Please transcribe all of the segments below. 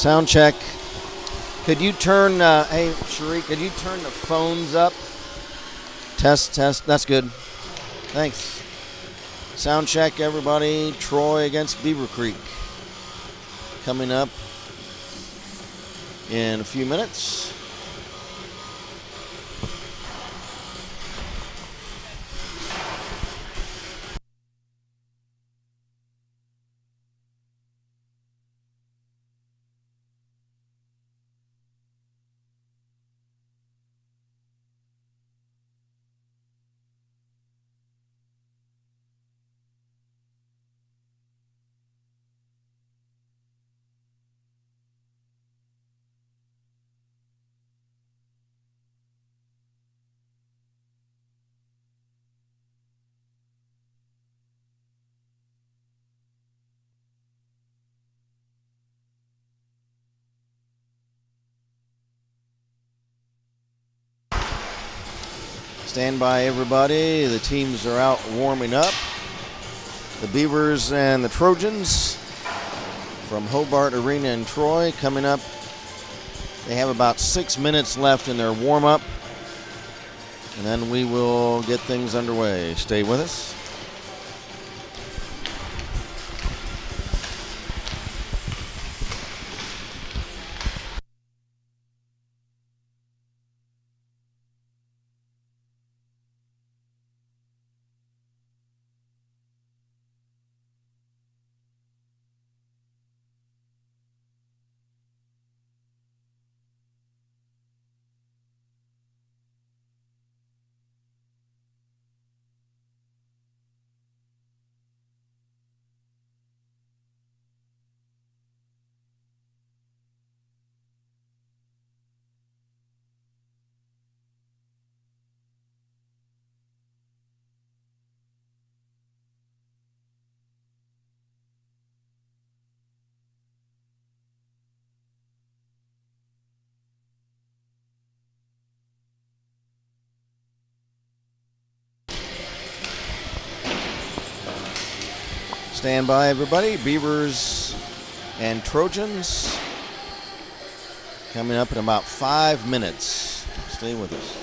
Sound check. Could you turn, hey, Cherie, could you turn the phones up? Test. That's good. Thanks. Sound check, everybody. Troy against Beaver Creek. Coming up in a few minutes. Stand by, everybody. The teams are out warming up. The Beavers and the Trojans from Hobart Arena in Troy coming up. They have about 6 minutes left in their warm-up, and then we will get things underway. Stay with us. Stand by, everybody. Beavers and Trojans coming up in about 5 minutes. Stay with us.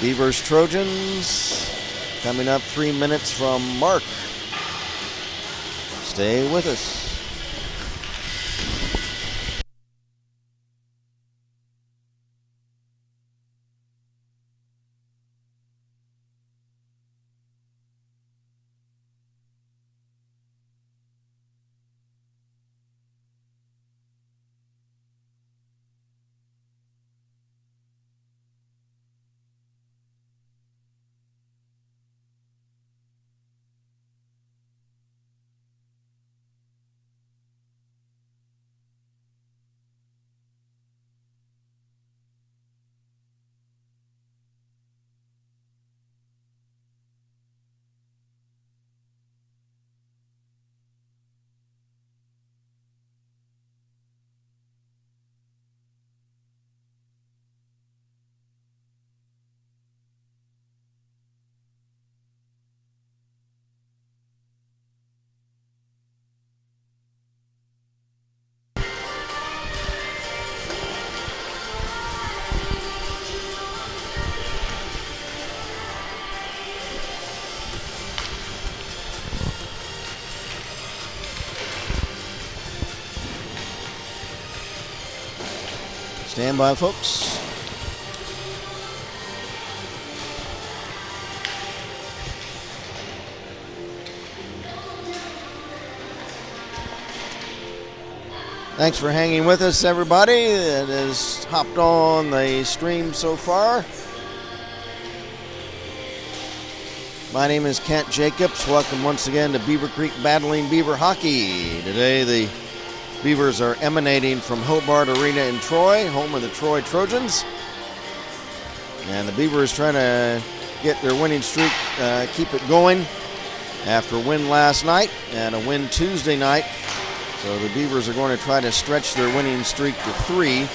Beavers Trojans coming up 3 minutes from Mark. Stay with us. Stand by, folks. Thanks for hanging with us, everybody that has hopped on the stream so far. My name is Kent Jacobs. Welcome once again to Beaver Creek Battling Beaver Hockey. Today the Beavers are emanating from Hobart Arena in Troy, home of the Troy Trojans. And the Beavers trying to get their winning streak, keep it going after a win last night and a win Tuesday night. So the Beavers are going to try to stretch their winning streak to 3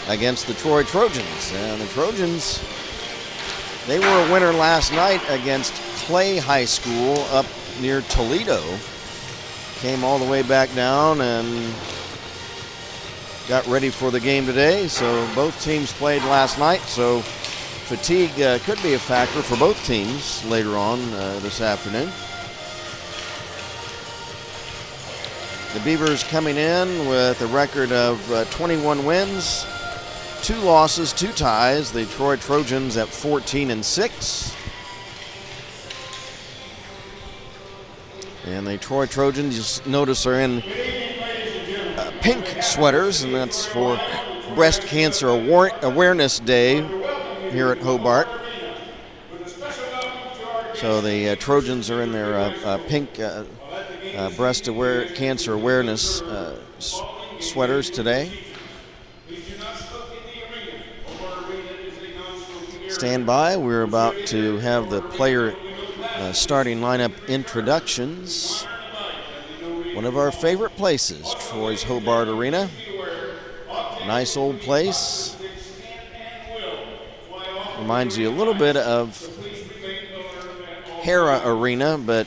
against the Troy Trojans. And the Trojans, they were a winner last night against Clay High School up near Toledo. Came all the way back down and got ready for the game today. So both teams played last night. So fatigue could be a factor for both teams later on this afternoon. The Beavers coming in with a record of 21 wins, 2 losses, 2 ties. The Troy Trojans at 14-6. And the Troy Trojans, you notice, are in pink sweaters, and that's for Breast Cancer Awareness Day here at Hobart. So the Trojans are in their pink breast cancer awareness sweaters today. Stand by. We're about to have the player starting lineup introductions. One of our favorite places, Troy's Hobart Arena. Nice old place. Reminds you a little bit of Hara Arena, but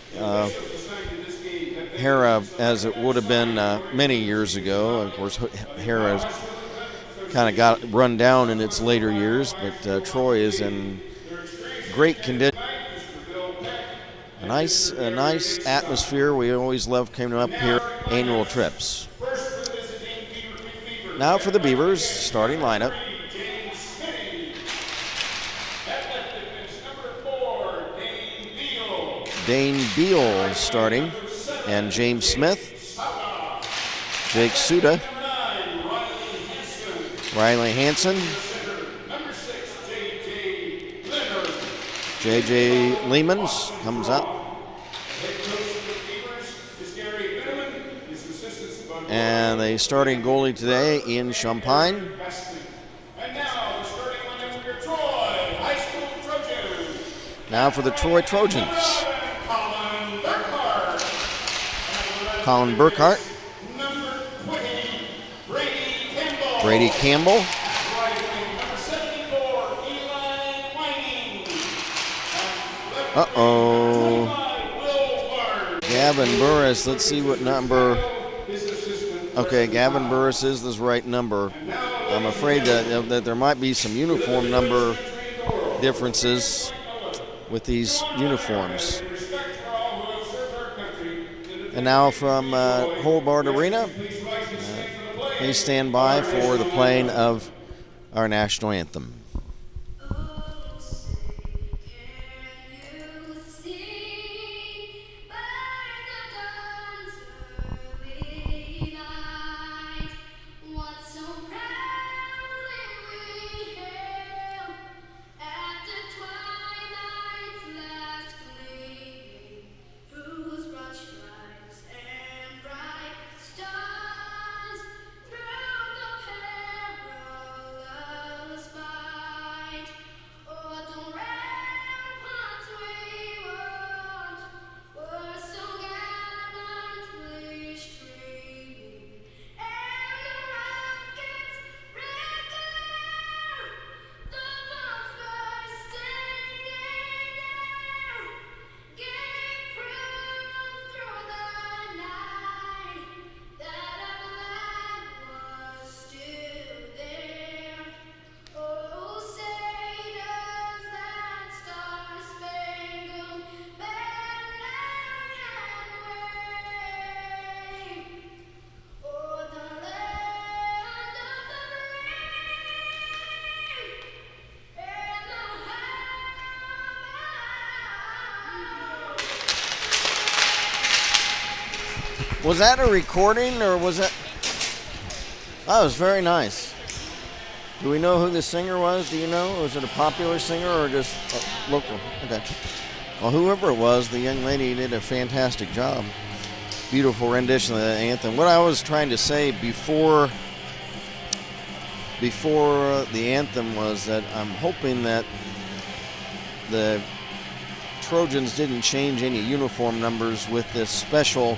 Hara as it would have been many years ago. Of course, Hara's kind of got run down in its later years, but Troy is in great condition. A nice atmosphere. We always love coming up here, annual trips. Now for the Beavers, starting lineup. Dane Beal starting, and James Smith, Jake Suda, Riley Hansen, J.J. Lehmans comes up, and the starting goalie today, Ian Champagne. Now for the Troy Trojans. Colin Burkhart, Brady Campbell, Gavin Burris. Let's see what number. Okay, Gavin Burris is the right number. I'm afraid that there might be some uniform number differences with these uniforms. And now from Hobart Arena, please stand by for the playing of our national anthem. Was that a recording or was that? Oh, it was very nice. Do we know who the singer was? Do you know? Was it a popular singer or just local? Okay. Well, whoever it was, the young lady did a fantastic job. Beautiful rendition of the anthem. What I was trying to say before the anthem was that I'm hoping that the Trojans didn't change any uniform numbers with this special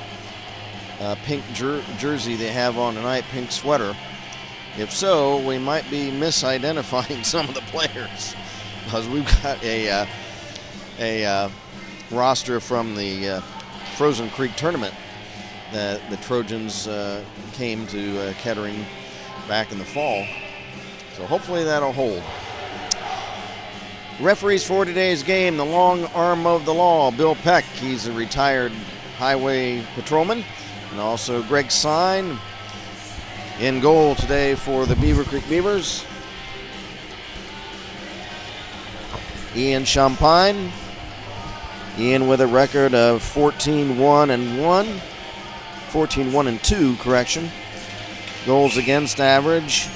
pink jersey they have on tonight, pink sweater. If so, we might be misidentifying some of the players because we've got a roster from the Frozen Creek tournament that the Trojans came to Kettering back in the fall. So hopefully that'll hold. Referees for today's game, the long arm of the law, Bill Peck. He's a retired highway patrolman. And also Greg Sine in goal today for the Beaver Creek Beavers. Ian Champagne. Ian with a record of 14-1-1. 14-1-2, correction. Goals against average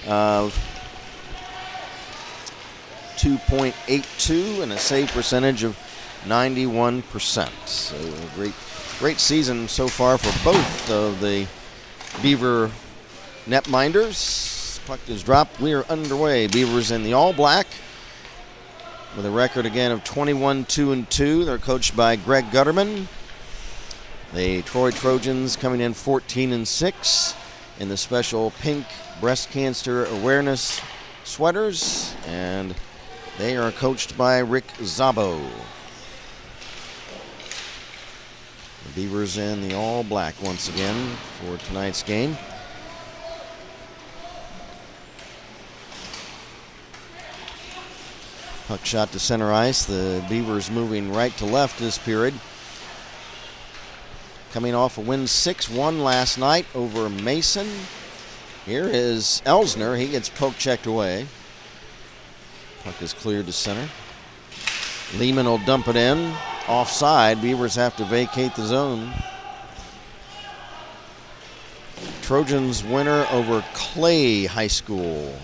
of 2.82 and a save percentage of 91%. So a great season so far for both of the Beaver netminders. Puck is dropped. We are underway. Beavers in the all black with a record again of 21-2-2. They're coached by Greg Gutterman. The Troy Trojans coming in 14-6 in the special pink breast cancer awareness sweaters, and they are coached by Rick Zabo. The Beavers in the all black once again for tonight's game. Puck shot to center ice. The Beavers moving right to left this period. Coming off a win 6-1 last night over Mason. Here is Elsner. He gets poke checked away. Puck is cleared to center. Lehman will dump it in. Offside. Beavers have to vacate the zone. Trojans winner over Clay High School.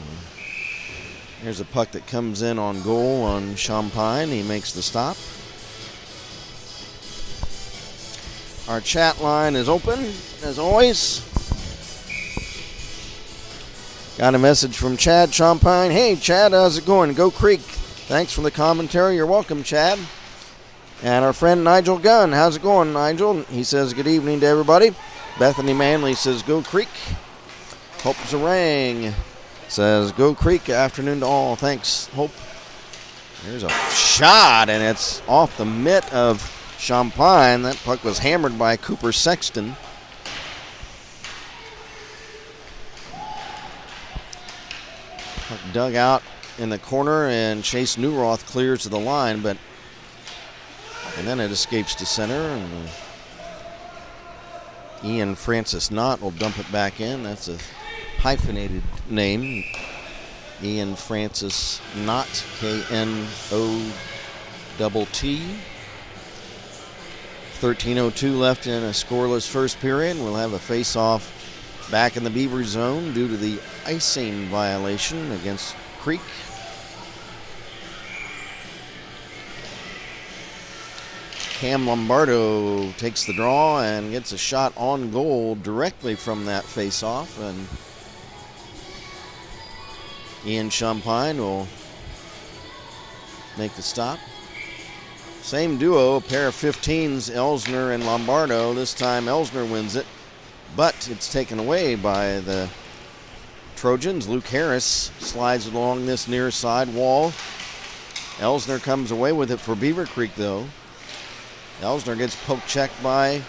Here's a puck that comes in on goal on Champagne. He makes the stop. Our chat line is open, as always. Got a message from Chad Champagne. Hey, Chad, how's it going? Go Creek. Thanks for the commentary. You're welcome, Chad. And our friend Nigel Gunn. How's it going, Nigel? He says good evening to everybody. Bethany Manley says go Creek. Hope Zarang says go Creek. Afternoon to all. Thanks, Hope. There's a shot, and it's off the mitt of Champagne. That puck was hammered by Cooper Sexton. Puck dug out in the corner, and Chase Newroth clears to the line, and then it escapes to center, and Ian Francis Knott will dump it back in. That's a hyphenated name. Ian Francis Knott, K-N-O-T-T. 13:02 left in a scoreless first period. We'll have a face-off back in the Beaver zone due to the icing violation against Creek. Cam Lombardo takes the draw and gets a shot on goal directly from that face-off, and Ian Champagne will make the stop. Same duo, a pair of 15s, Elsner and Lombardo. This time Elsner wins it, but it's taken away by the Trojans. Luke Harris slides along this near side wall. Elsner comes away with it for Beaver Creek, though. Elsner gets poke checked by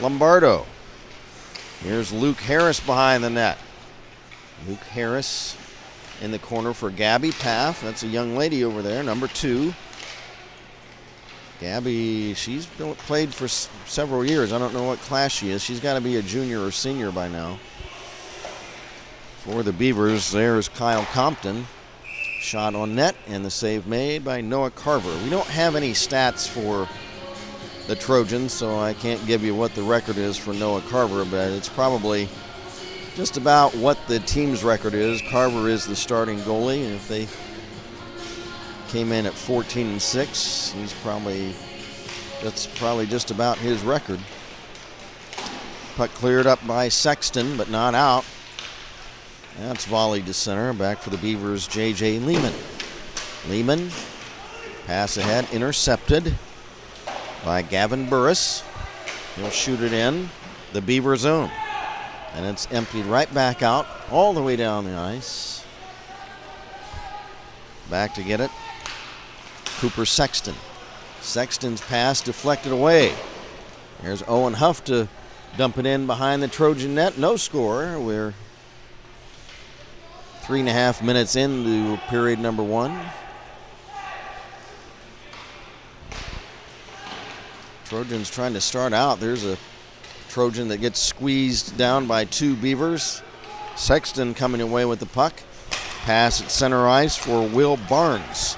Lombardo. Here's Luke Harris behind the net. Luke Harris in the corner for Gabby Paff. That's a young lady over there, number 2. Gabby, she's played for several years. I don't know what class she is. She's got to be a junior or senior by now. For the Beavers, there's Kyle Compton. Shot on net, and the save made by Noah Carver. We don't have any stats for the Trojans, so I can't give you what the record is for Noah Carver, but it's probably just about what the team's record is. Carver is the starting goalie, and if they came in at 14-6, that's probably just about his record. Puck cleared up by Sexton, but not out. That's volleyed to center. Back for the Beavers, J.J. Lehman. Lehman, pass ahead, intercepted by Gavin Burris. He'll shoot it in the Beaver zone. And it's emptied right back out, all the way down the ice. Back to get it, Cooper Sexton. Sexton's pass deflected away. Here's Owen Huff to dump it in behind the Trojan net. No score. We're 3.5 minutes into period number 1. Trojans trying to start out. There's a Trojan that gets squeezed down by 2 Beavers. Sexton coming away with the puck. Pass at center ice for Will Barnes.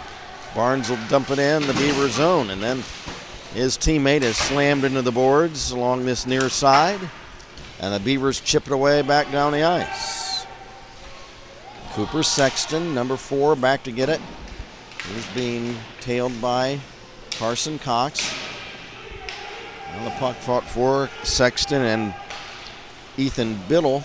Barnes will dump it in the Beaver zone, and then his teammate is slammed into the boards along this near side, and the Beavers chip it away back down the ice. Cooper Sexton, number 4, back to get it. He's being tailed by Carson Cox. Well, the puck fought for Sexton and Ethan Biddle.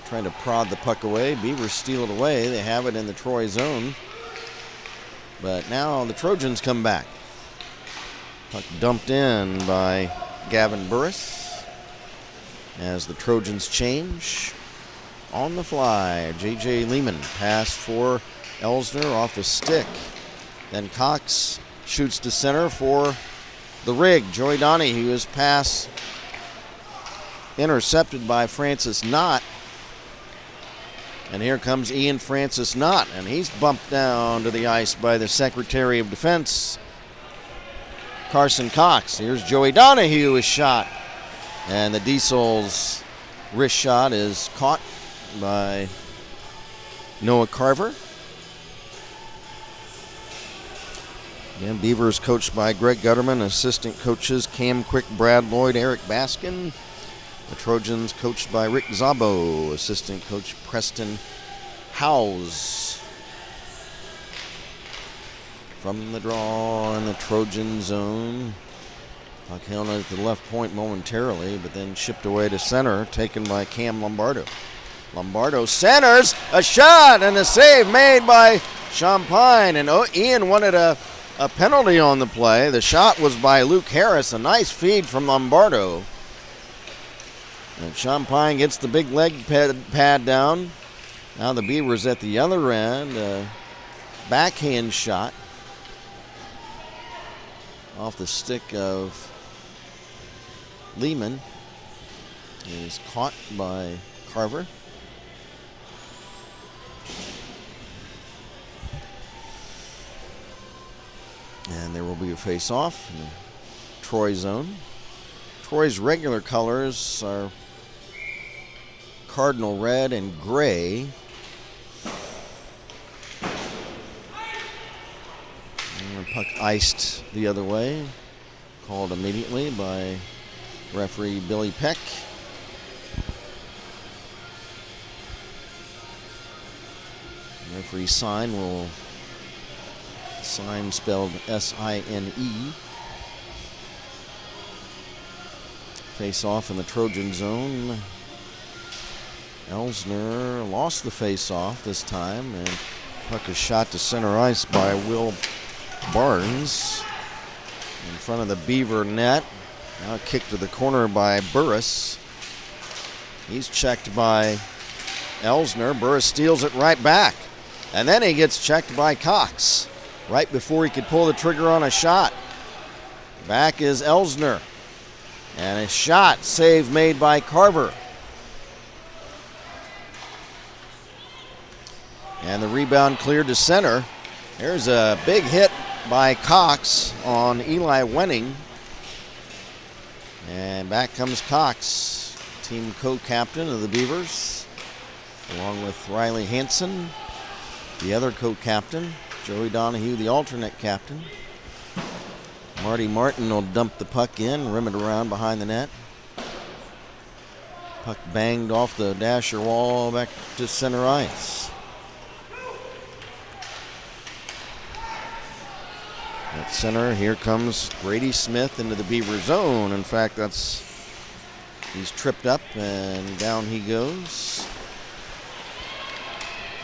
Trying to prod the puck away. Beavers steal it away. They have it in the Troy zone. But now the Trojans come back. Puck dumped in by Gavin Burris as the Trojans change. On the fly, J.J. Lehman. Pass for Elsner off his stick. Then Cox shoots to center for the Rig. Joey Donahue's pass intercepted by Francis Knott. And here comes Ian Francis Knott, and he's bumped down to the ice by the Secretary of Defense, Carson Cox. Here's Joey Donahue's shot, and the Diesel's wrist shot is caught by Noah Carver. Again, Beavers coached by Greg Gutterman, assistant coaches Cam Quick, Brad Lloyd, Eric Baskin. The Trojans coached by Rick Zabo, assistant coach Preston Howes. From the draw in the Trojan zone. Puck held at the left point momentarily, but then shipped away to center, taken by Cam Lombardo. Lombardo centers, a shot and a save made by Champagne, and Ian wanted a penalty on the play. The shot was by Luke Harris, a nice feed from Lombardo. And Champagne gets the big leg pad down. Now the Beavers at the other end. Backhand shot off the stick of Lehman. Is caught by Carver. And there will be a face-off in the Troy zone. Troy's regular colors are cardinal red and gray. And the puck iced the other way. Called immediately by referee Billy Peck. Referee sign will sign spelled S-I-N-E. Face off in the Trojan zone. Elsner lost the face off this time, and puck is shot to center ice by Will Barnes in front of the Beaver net. Now kicked to the corner by Burris. He's checked by Elsner. Burris steals it right back, and then he gets checked by Cox right before he could pull the trigger on a shot. Back is Elsner. And a shot, save made by Carver. And the rebound cleared to center. There's a big hit by Cox on Eli Wenning. And back comes Cox, team co-captain of the Beavers, along with Riley Hansen, the other co-captain, Joey Donahue, the alternate captain. Marty Martin will dump the puck in, rim it around behind the net. Puck banged off the dasher wall back to center ice. At center, here comes Brady Smith into the Beaver zone. In fact, he's tripped up and down he goes.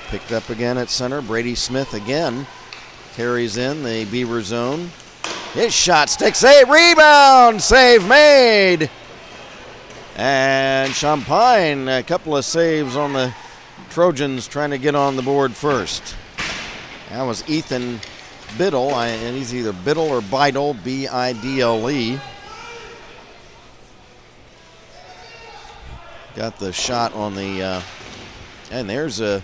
Picked up again at center. Brady Smith again carries in the Beaver zone. His shot, stick save, rebound, save made. And Champagne, a couple of saves on the Trojans trying to get on the board first. That was Ethan Biddle, and he's either Biddle or Bidle, B-I-D-L-E. Got the shot on the, and there's a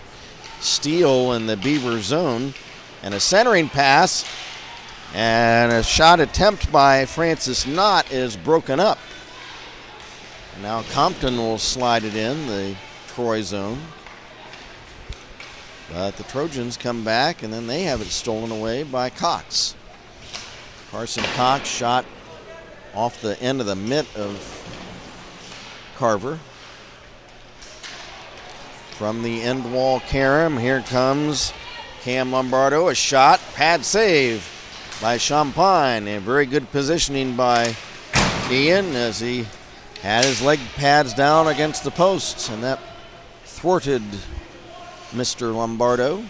steal in the Beaver zone, and a centering pass, and a shot attempt by Francis Knott is broken up. And now Compton will slide it in, the Troy zone. But the Trojans come back, and then they have it stolen away by Cox. Carson Cox shot off the end of the mitt of Carver. From the end wall carom, here comes Cam Lombardo, a shot, pad save by Champagne. A very good positioning by Ian as he had his leg pads down against the posts, and that thwarted Mr. Lombardo.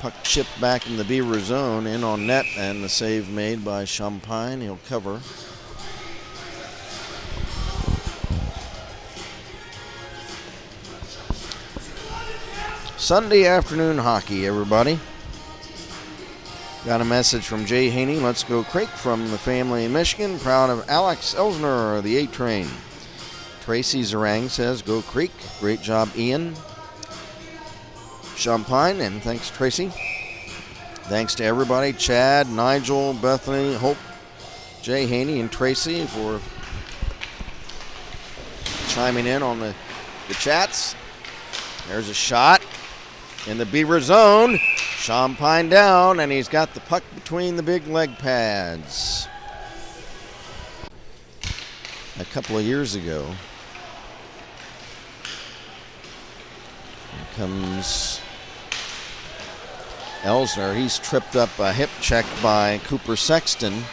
Puck chipped back in the Beaver zone, in on net, and the save made by Champagne. He'll cover. Sunday afternoon hockey, everybody. Got a message from Jay Haney. Let's go Creek from the family in Michigan. Proud of Alex Elsner, the A-Train. Tracy Zarang says, go Creek. Great job, Ian. Champagne, and thanks, Tracy. Thanks to everybody, Chad, Nigel, Bethany, Hope, Jay Haney, and Tracy for chiming in on the chats. There's a shot in the Beaver zone. Champagne down, and he's got the puck between the big leg pads. A couple of years ago, here comes Elsner. He's tripped up a hip check by Cooper Sexton.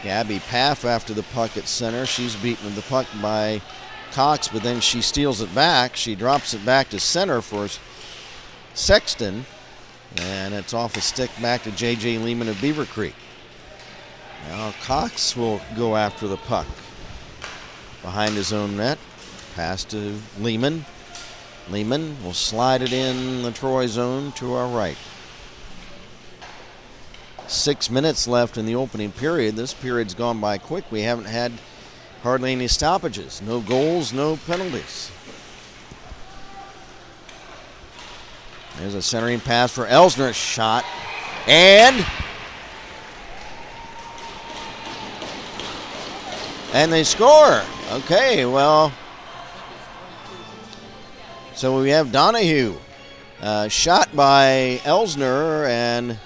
Gabby Paff after the puck at center. She's beaten the puck by Cox, but then she steals it back. She drops it back to center for Sexton, and it's off a stick back to J.J. Lehman of Beaver Creek. Now Cox will go after the puck behind his own net. Pass to Lehman. Lehman will slide it in the Troy zone to our right. 6 minutes left in the opening period. This period's gone by quick. We haven't had hardly any stoppages. No goals, no penalties. There's a centering pass for Elsner. Shot. And they score. Okay, well, so we have Donahue. Shot by Elsner, and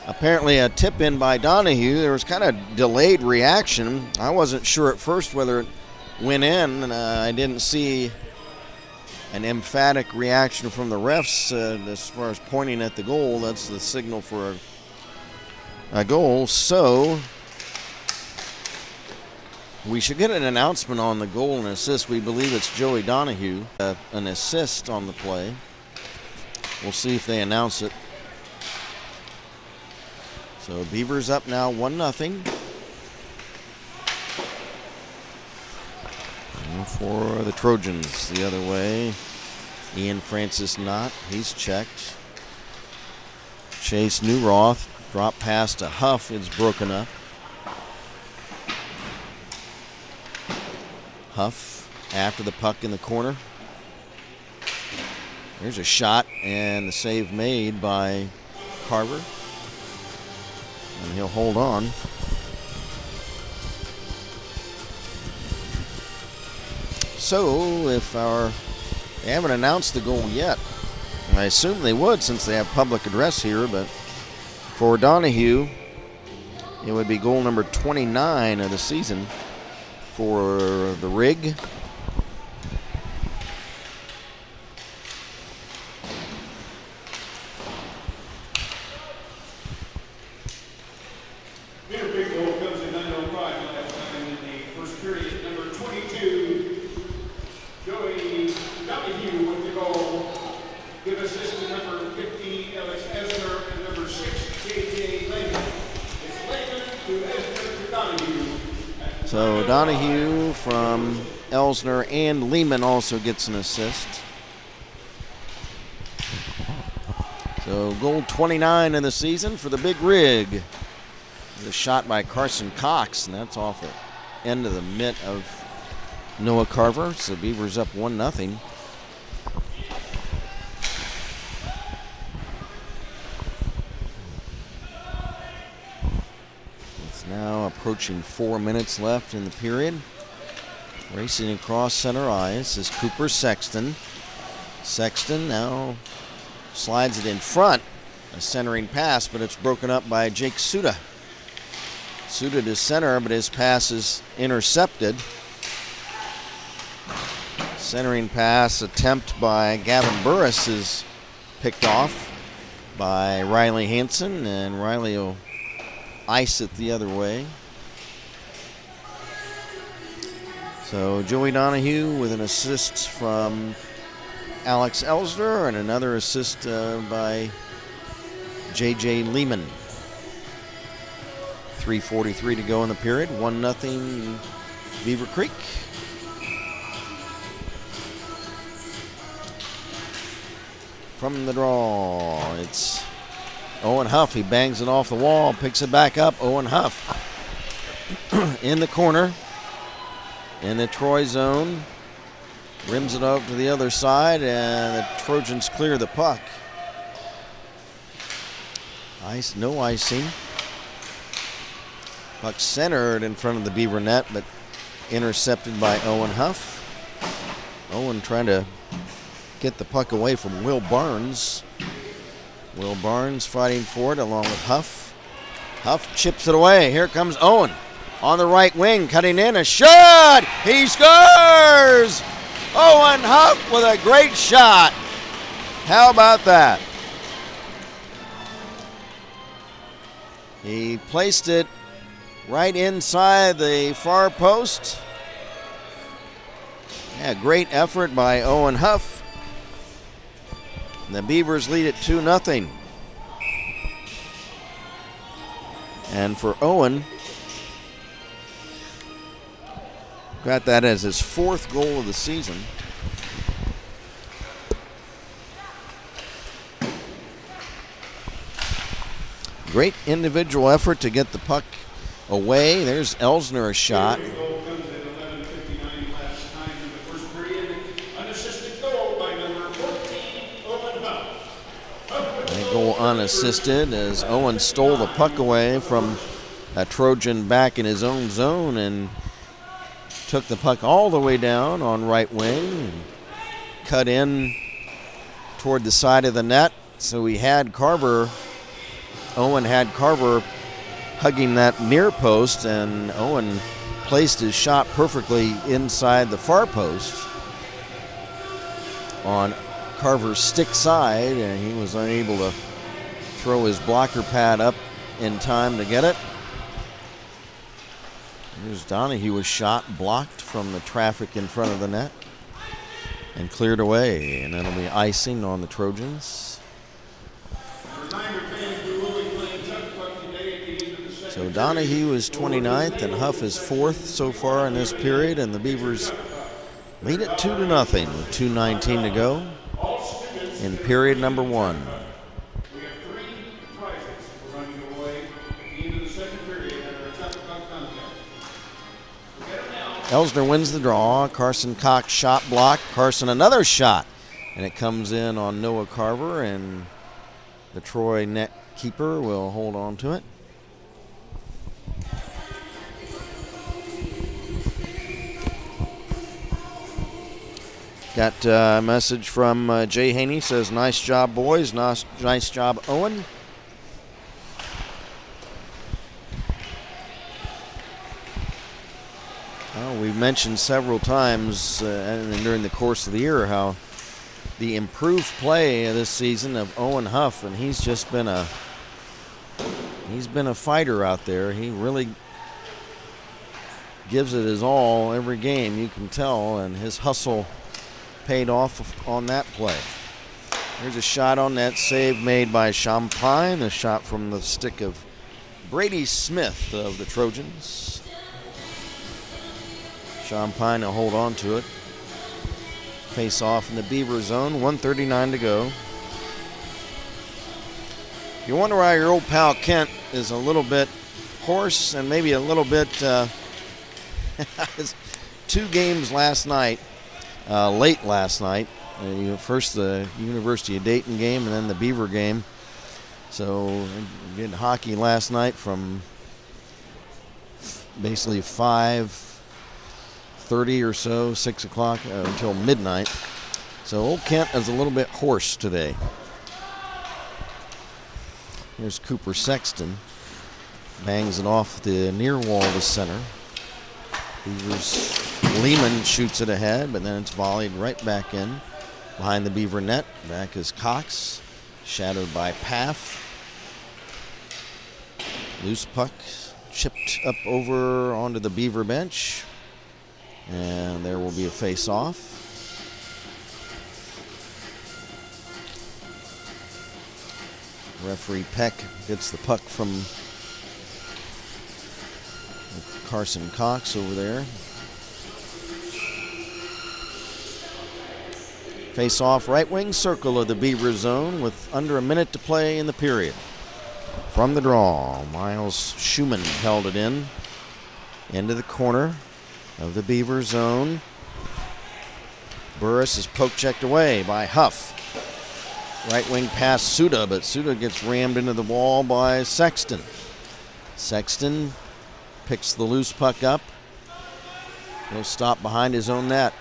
apparently a tip in by Donahue. There was kind of delayed reaction. I wasn't sure at first whether it went in, and I didn't see an emphatic reaction from the refs as far as pointing at the goal. That's the signal for a goal. So we should get an announcement on the goal and assist. We believe it's Joey Donahue, an assist on the play. We'll see if they announce it. So Beavers up now 1-0. For the Trojans the other way. Ian Francis Knott, he's checked. Chase Newroth, drop pass to Huff, it's broken up. Huff after the puck in the corner. There's a shot, and the save made by Carver. And he'll hold on. So if they haven't announced the goal yet, I assume they would since they have public address here, but for Donahue, it would be goal number 29 of the season for the Rig. So Donahue from Elsner and Lehman also gets an assist. So goal 29 in the season for the Big Rig. The shot by Carson Cox, and that's off the end of the mitt of Noah Carver. So Beavers up 1-0. Now approaching 4 minutes left in the period. Racing across center ice is Cooper Sexton. Sexton now slides it in front. A centering pass, but it's broken up by Jake Suda. Suda to center, but his pass is intercepted. Centering pass attempt by Gavin Burris is picked off by Riley Hansen, and Riley will ice it the other way. So Joey Donahue with an assist from Alex Elsner and another assist by J.J. Lehman. 3:43 to go in the period. 1-0 Beaver Creek. From the draw, it's Owen Huff. He bangs it off the wall, picks it back up. Owen Huff in the corner, in the Troy zone, rims it up to the other side, and the Trojans clear the puck. Ice, no icing. Puck centered in front of the Beaver net, but intercepted by Owen Huff. Owen trying to get the puck away from Will Barnes. Will Barnes fighting for it along with Huff. Huff chips it away. Here comes Owen on the right wing, cutting in a shot. He scores! Owen Huff with a great shot. How about that? He placed it right inside the far post. Yeah, great effort by Owen Huff. The Beavers lead it 2-0. And for Owen, got that as his 4th goal of the season. Great individual effort to get the puck away. There's Elsner a shot. Goal unassisted as Owen stole the puck away from a Trojan back in his own zone and took the puck all the way down on right wing and cut in toward the side of the net. So he had Carver, Owen had Carver hugging that near post, and Owen placed his shot perfectly inside the far post on Carver's stick side, and he was unable to throw his blocker pad up in time to get it. Here's Donahue's shot, blocked from the traffic in front of the net and cleared away, and that'll be icing on the Trojans. So Donahue is 29th and Huff is 4th so far in this period, and the Beavers lead it 2-0 with 2:19 to go in period number 1. Elsner wins the draw. Carson Cox shot blocked. Carson another shot, and it comes in on Noah Carver, and the Troy net keeper will hold on to it. Got a message from Jay Haney, says, nice job, boys. Nice job, Owen. Well, we've mentioned several times and during the course of the year how the improved play of this season of Owen Huff, and he's been a fighter out there. He really gives it his all every game, you can tell, and his hustle paid off on that play. Here's a shot on net, save made by Champagne, a shot from the stick of Brady Smith of the Trojans. Champagne will hold on to it. Face off in the Beaver zone, 1:39 to go. You wonder why your old pal Kent is a little bit hoarse and maybe a little bit 2 games last night, late last night. First the University of Dayton game and then the Beaver game. So did hockey last night from basically 5:30 or so, 6 o'clock until midnight. So old Kent is a little bit hoarse today. Here's Cooper Sexton. Bangs it off the near wall of the center. Beavers, Lehman shoots it ahead, but then it's volleyed right back in. Behind the Beaver net, back is Cox, shadowed by Paff. Loose puck, chipped up over onto the Beaver bench. And there will be a face-off. Referee Peck gets the puck from Carson Cox over there. Face-off right wing circle of the Beaver zone with under a minute to play in the period. From the draw, Miles Schumann held it in. Into the corner of the Beaver zone. Burris is poke-checked away by Huff. Right wing pass Suda, but Suda gets rammed into the wall by Sexton. Sexton picks the loose puck up. He'll stop behind his own net.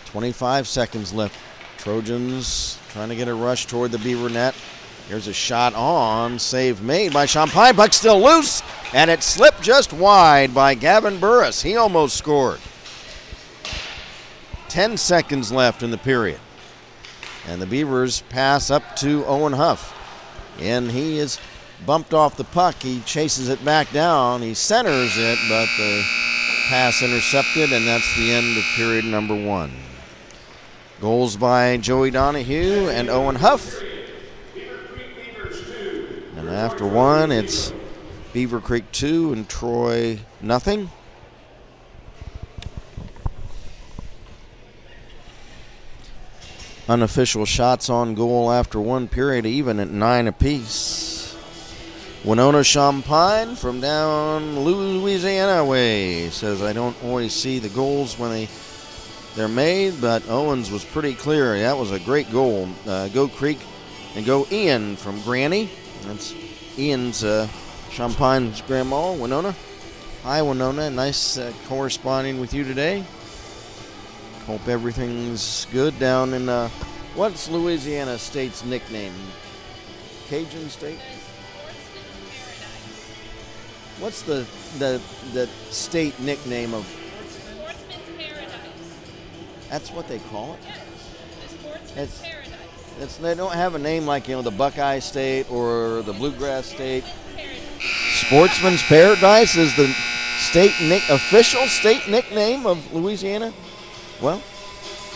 25 seconds left. Trojans trying to get a rush toward the Beaver net. Here's a shot on, save made by Champagne. Puck still loose, and it slipped just wide by Gavin Burris. He almost scored. 10 seconds left in the period. And the Beavers pass up to Owen Huff. And he is bumped off the puck. He chases it back down. He centers it, but the pass intercepted, and that's the end of period number 1. Goals by Joey Donahue and Owen Huff. And after 1, it's Beaver Creek 2 and Troy nothing. Unofficial shots on goal after 1 period, even at 9 apiece. Winona Champagne from down Louisiana way says, I don't always see the goals when they're made, but Owens was pretty clear. That was a great goal. Go Creek and go Ian from Granny. That's Ian's Champagne's grandma, Winona. Hi, Winona. Nice corresponding with you today. Hope everything's good down in, what's Louisiana State's nickname? Cajun State? What's the state nickname of? Sportsman's Paradise. That's what they call it? Yeah, the Sportsman's Paradise. They don't have a name like, the Buckeye State or the Bluegrass State. Paradise. Sportsman's Paradise is the official state nickname of Louisiana? Well,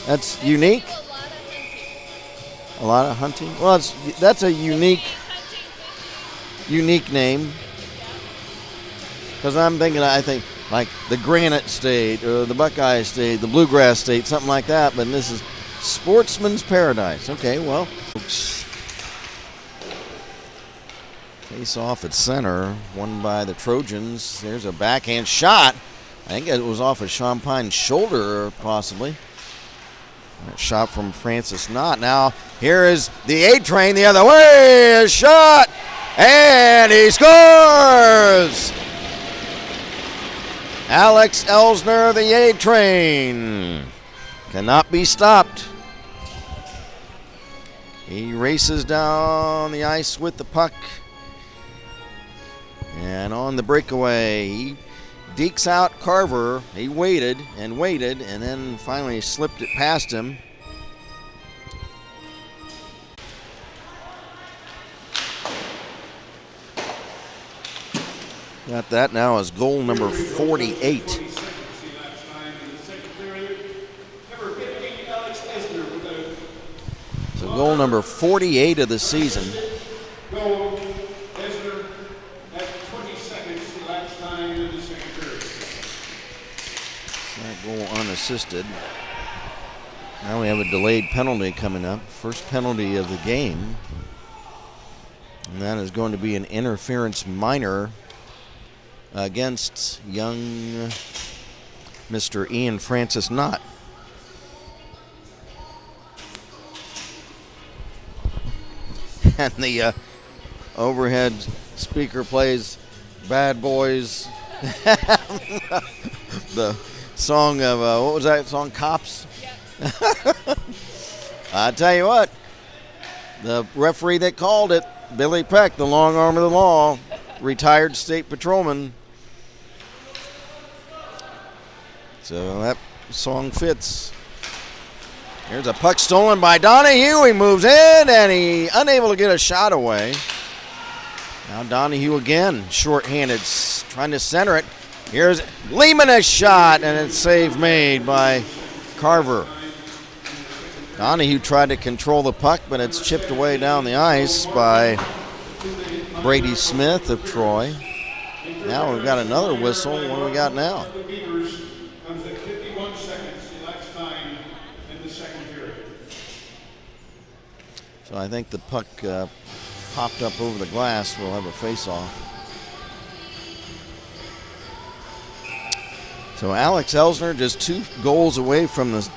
that's unique. A lot of hunting. Well, that's a unique name. Because I think like the Granite State or the Buckeye State, the Bluegrass State, something like that. But this is Sportsman's Paradise. Okay, well, folks. Face off at center, won by the Trojans. There's a backhand shot. I think it was off of Champagne's shoulder, possibly. That shot from Francis Knott. Now, here is the A-train the other way. A shot, and he scores! Alex Elsner, the A train, cannot be stopped. He races down the ice with the puck. And on the breakaway, he dekes out Carver. He waited, and then finally slipped it past him. Got that now as goal number 48. So goal number 48 of the season. That goal unassisted. Now we have a delayed penalty coming up. First penalty of the game. And that is going to be an interference minor against young Mr. Ian Francis Knott. And the overhead speaker plays Bad Boys. The song of, what was that song, Cops? Yeah. I tell you what, the referee that called it, Billy Peck, the long arm of the law, retired state patrolman. So that song fits. Here's a puck stolen by Donahue. He moves in and he unable to get a shot away. Now Donahue again, shorthanded, trying to center it. Here's Lehman, a shot, and it's save made by Carver. Donahue tried to control the puck, but it's chipped away down the ice by Brady Smith of Troy. Now we've got another whistle. What do we got now? So I think the puck popped up over the glass. We'll have a face-off. So Alex Elsner just 2 goals away from the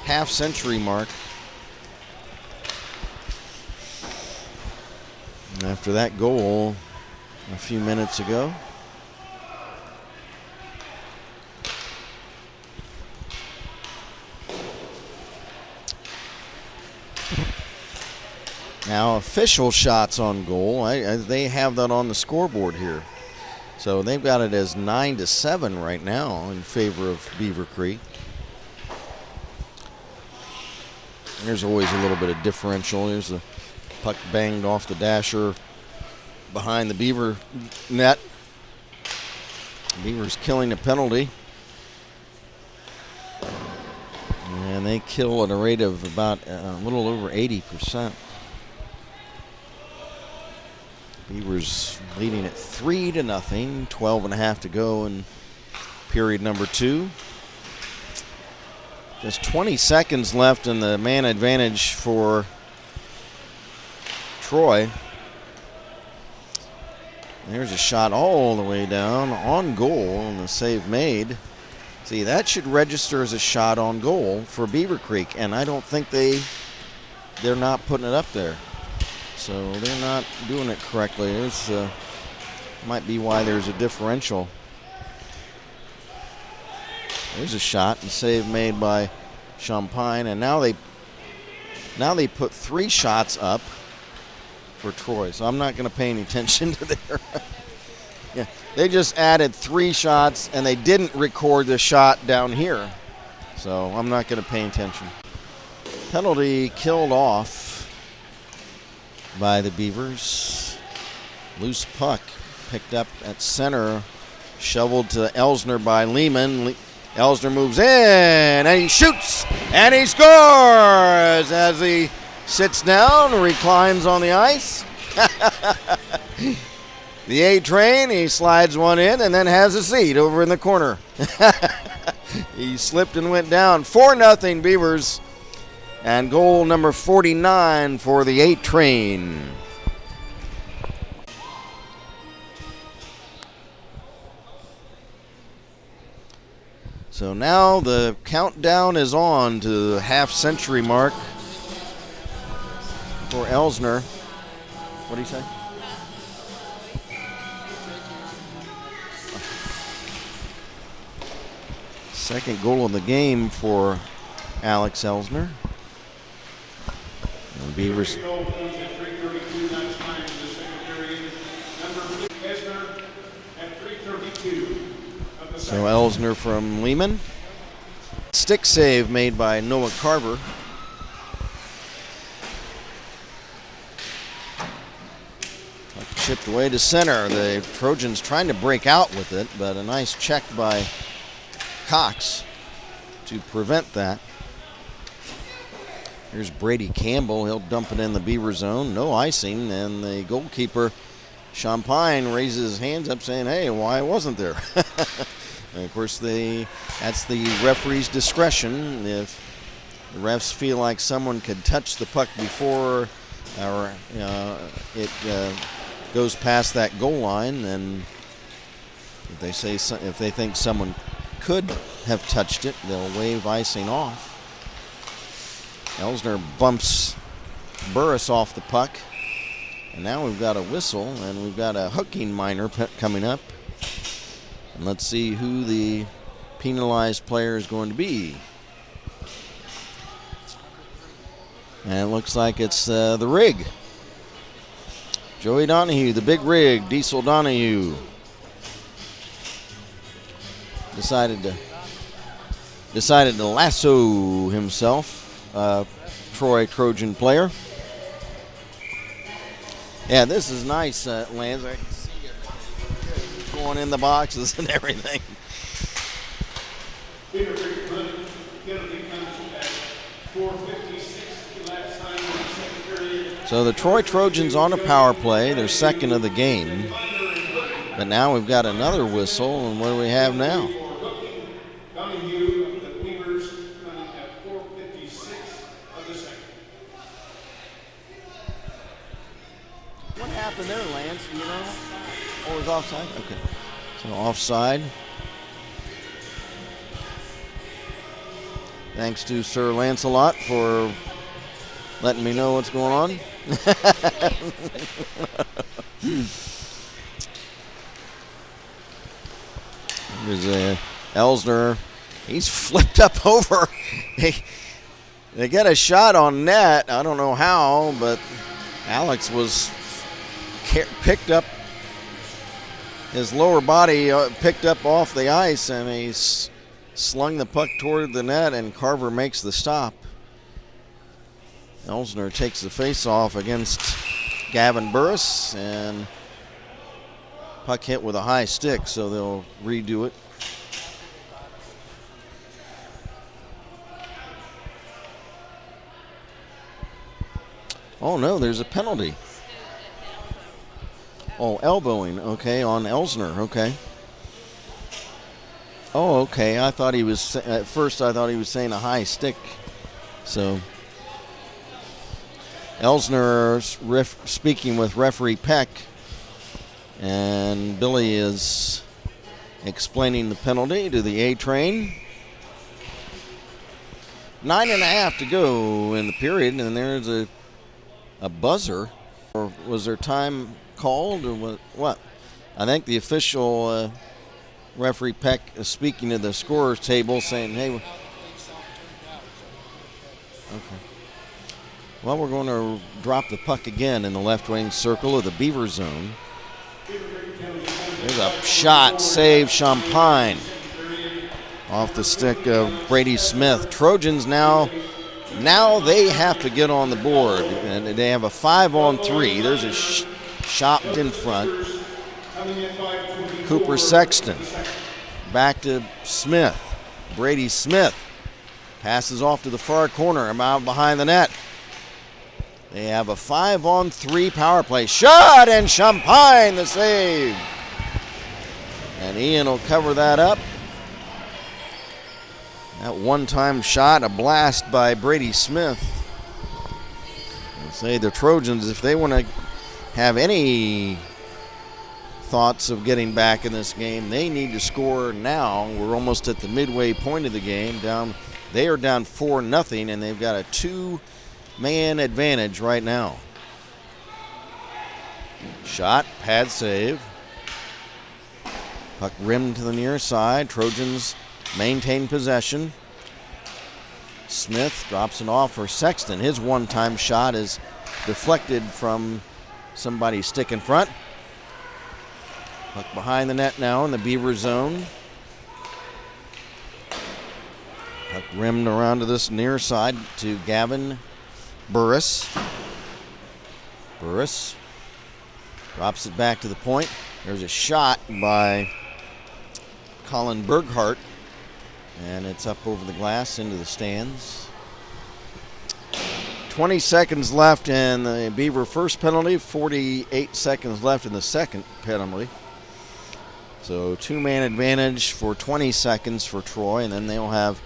half-century mark. And after that goal a few minutes ago. Now official shots on goal, they have that on the scoreboard here. So they've got it as 9-7 right now in favor of Beaver Creek. There's always a little bit of differential. Here's the puck banged off the dasher behind the Beaver net. Beavers killing the penalty. And they kill at a rate of about a little over 80%. Beavers leading at 3-0, 12.5 to go in period number 2. Just 20 seconds left in the man advantage for Troy. There's a shot all the way down on goal and the save made. See, that should register as a shot on goal for Beaver Creek, and I don't think they're not putting it up there. So they're not doing it correctly. There's might be why there's a differential. There's a shot and save made by Champagne, and now they put 3 shots up for Troy. So I'm not going to pay any attention to their. Yeah, they just added 3 shots, and they didn't record the shot down here. So I'm not going to pay attention. Penalty killed off by the Beavers. Loose puck picked up at center, shoveled to Elsner by Lehman. Elsner moves in and he shoots and he scores as he sits down, reclines on the ice. The A train, he slides one in and then has a seat over in the corner. He slipped and went down. 4-0 Beavers. And goal number 49 for the 8 train. So now the countdown is on to the half-century mark for Elsner. What do you say? Second goal of the game for Alex Elsner. And Beavers. So Elsner from Lehman. Stick save made by Noah Carver. Chipped away to center. The Trojans trying to break out with it, but a nice check by Cox to prevent that. Here's Brady Campbell. He'll dump it in the Beaver zone. No icing, and the goalkeeper, Champagne, raises his hands up saying, hey, why wasn't there? And of course, that's the referee's discretion. If the refs feel like someone could touch the puck before it goes past that goal line, then if they think someone could have touched it, they'll wave icing off. Elsner bumps Burris off the puck, and now we've got a whistle, and we've got a hooking minor coming up. And let's see who the penalized player is going to be. And it looks like it's the rig. Joey Donahue, the big rig, Diesel Donahue. Decided to lasso himself, Troy Trojan player. Yeah, this is nice, Lance. I can see it going in the boxes and everything. So the Troy Trojans on a power play. They're second of the game. But now we've got another whistle, and what do we have now? What happened there, Lance? Do you know? Oh, it was offside? Okay. So offside. Thanks to Sir Lancelot for letting me know what's going on. There's Elsner. He's flipped up over. They get a shot on net. I don't know how, but Alex was picked up. His lower body picked up off the ice, and he slung the puck toward the net, and Carver makes the stop. Elsner takes the face-off against Gavin Burris, and puck hit with a high stick, so they'll redo it. Oh, no, there's a penalty. Oh, elbowing, okay, on Elsner, okay. Oh, okay, at first I thought he was saying a high stick, so. Elsner speaking with referee Peck, and Billy is explaining the penalty to the A train. 9.5 to go in the period, and there's a buzzer. Or was there time called, or what? I think the official referee Peck is speaking to the scorer's table, saying, "Hey, okay." Well, we're going to drop the puck again in the left wing circle of the Beaver zone. There's a shot, save Champagne off the stick of Brady Smith. Trojans now they have to get on the board, and they have a 5-on-3. There's a shot in front. Cooper Sexton back to Smith. Brady Smith passes off to the far corner, out behind the net. They have a 5-on-3 power play. Shot, and Champagne the save. And Ian will cover that up. That one-time shot, a blast by Brady Smith. I'll say the Trojans, if they want to have any thoughts of getting back in this game, they need to score now. We're almost at the midway point of the game. They are down 4-0, and they've got a 2-man advantage right now. Shot, pad save. Puck rimmed to the near side. Trojans maintain possession. Smith drops it off for Sexton. His one-time shot is deflected from somebody's stick in front. Puck behind the net now in the Beaver zone. Puck rimmed around to this near side to Gavin Burris. Burris drops it back to the point. There's a shot by Colin Berghart, and it's up over the glass into the stands. 20 seconds left in the Beaver first penalty, 48 seconds left in the second penalty. So two-man advantage for 20 seconds for Troy, and then they'll have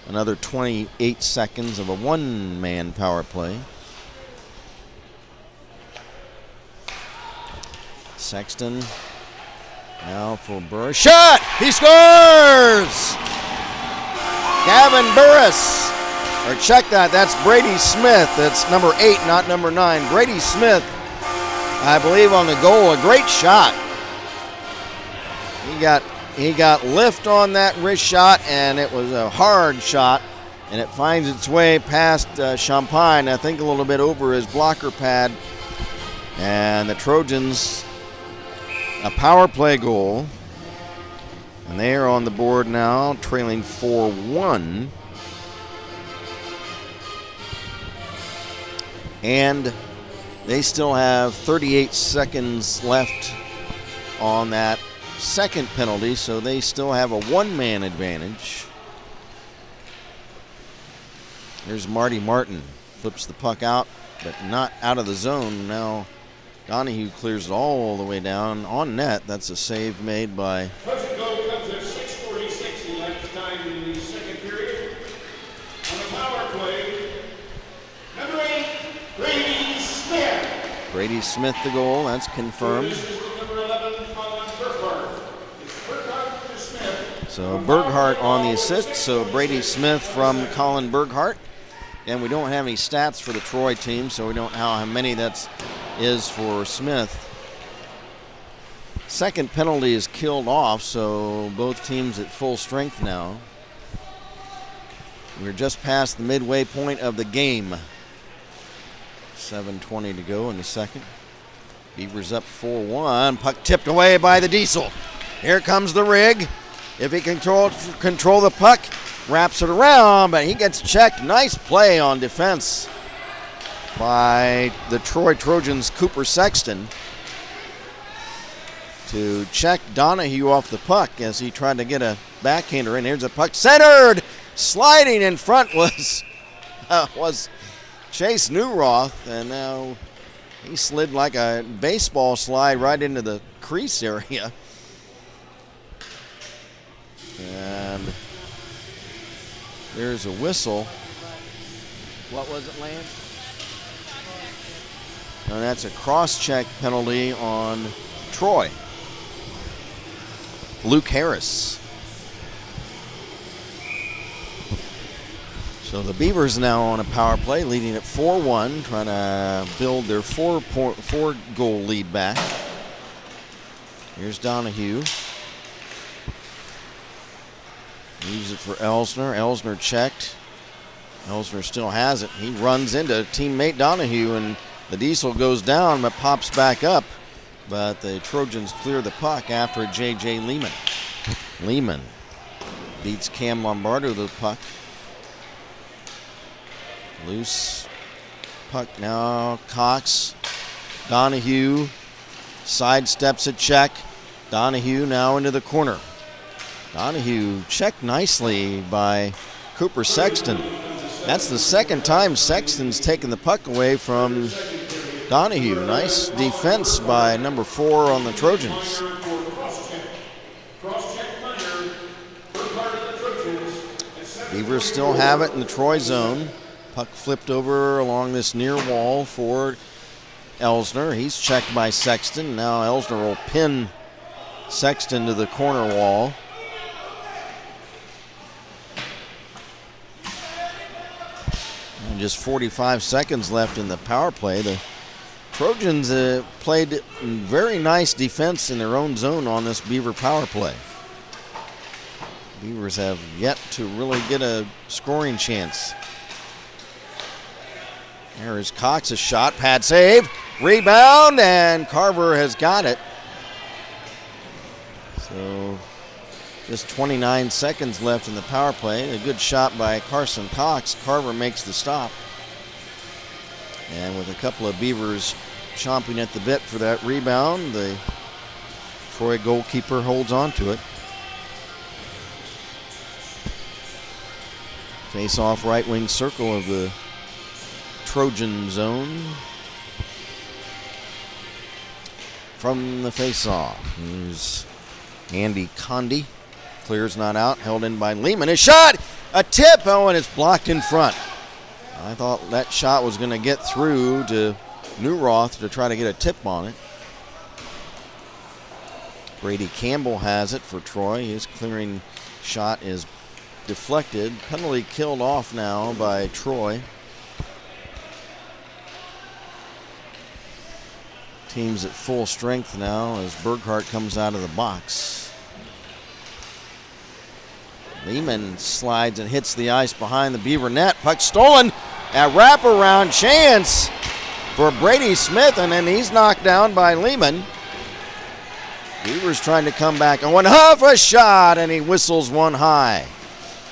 another 28 seconds of a one-man power play. Sexton now for Burris. Shot! He scores! Gavin Burris. Or check that, that's Brady Smith. That's number 8, not number 9. Brady Smith, I believe, on the goal. A great shot. He got lift on that wrist shot, and it was a hard shot, and it finds its way past Champagne, I think a little bit over his blocker pad. And the Trojans, a power play goal, and they are on the board now, trailing 4-1. And they still have 38 seconds left on that second penalty, so they still have a one-man advantage. Here's Marty Martin, flips the puck out, but not out of the zone. Now Donahue clears it all the way down on net. That's a save made by Goal comes at 6:46 left time in the second period. On the power play, number 8, Brady Smith. Brady Smith the goal. That's confirmed. This is number 11, Colin Burkhart. It's Burkhart to Smith. So Berghart on the assist. So Brady Smith from Colin Berghart. And we don't have any stats for the Troy team, so we don't know how many that is for Smith. Second penalty is killed off, so both teams at full strength now. We're just past the midway point of the game. 7:20 to go in the second. Beavers up 4-1. Puck tipped away by the Diesel. Here comes the rig. If he can control the puck, wraps it around, but he gets checked. Nice play on defense by the Troy Trojans' Cooper Sexton to check Donahue off the puck as he tried to get a backhander in. Here's a puck centered. Sliding in front was Chase Newroth, and now he slid like a baseball slide right into the crease area. And there's a whistle. What was it, Lance? And that's a cross-check penalty on Troy. Luke Harris. So the Beavers now on a power play, leading at 4-1, trying to build their four-goal lead back. Here's Donahue. Leaves it for Elsner. Elsner checked. Elsner still has it. He runs into teammate Donahue, and the Diesel goes down but pops back up. But the Trojans clear the puck after J.J. Lehman. Lehman beats Cam Lombardo to the puck. Loose puck now. Cox. Donahue sidesteps a check. Donahue now into the corner. Donahue checked nicely by Cooper Sexton. That's the second time Sexton's taken the puck away from Donahue. Nice defense by number 4 on the Trojans. Beavers still have it in the Troy zone. Puck flipped over along this near wall for Elsner. He's checked by Sexton. Now Elsner will pin Sexton to the corner wall. And just 45 seconds left in the power play. The Trojans played very nice defense in their own zone on this Beaver power play. Beavers have yet to really get a scoring chance. There is Cox's shot, pad save, rebound, and Carver has got it. So just 29 seconds left in the power play. A good shot by Carson Cox. Carver makes the stop. And with a couple of Beavers chomping at the bit for that rebound, the Troy goalkeeper holds on to it. Face-off right wing circle of the Trojan zone. From the face-off, here's Andy Condi. Clears not out, held in by Lehman. His shot, a tip, oh, and it's blocked in front. I thought that shot was going to get through to Newroth to try to get a tip on it. Brady Campbell has it for Troy. His clearing shot is deflected. Penalty killed off now by Troy. Team's at full strength now as Burkhart comes out of the box. Lehman slides and hits the ice behind the Beaver net. Puck stolen. A wraparound chance for Brady Smith, and then he's knocked down by Lehman. Beavers trying to come back. And when Huff a shot, and he whistles one high.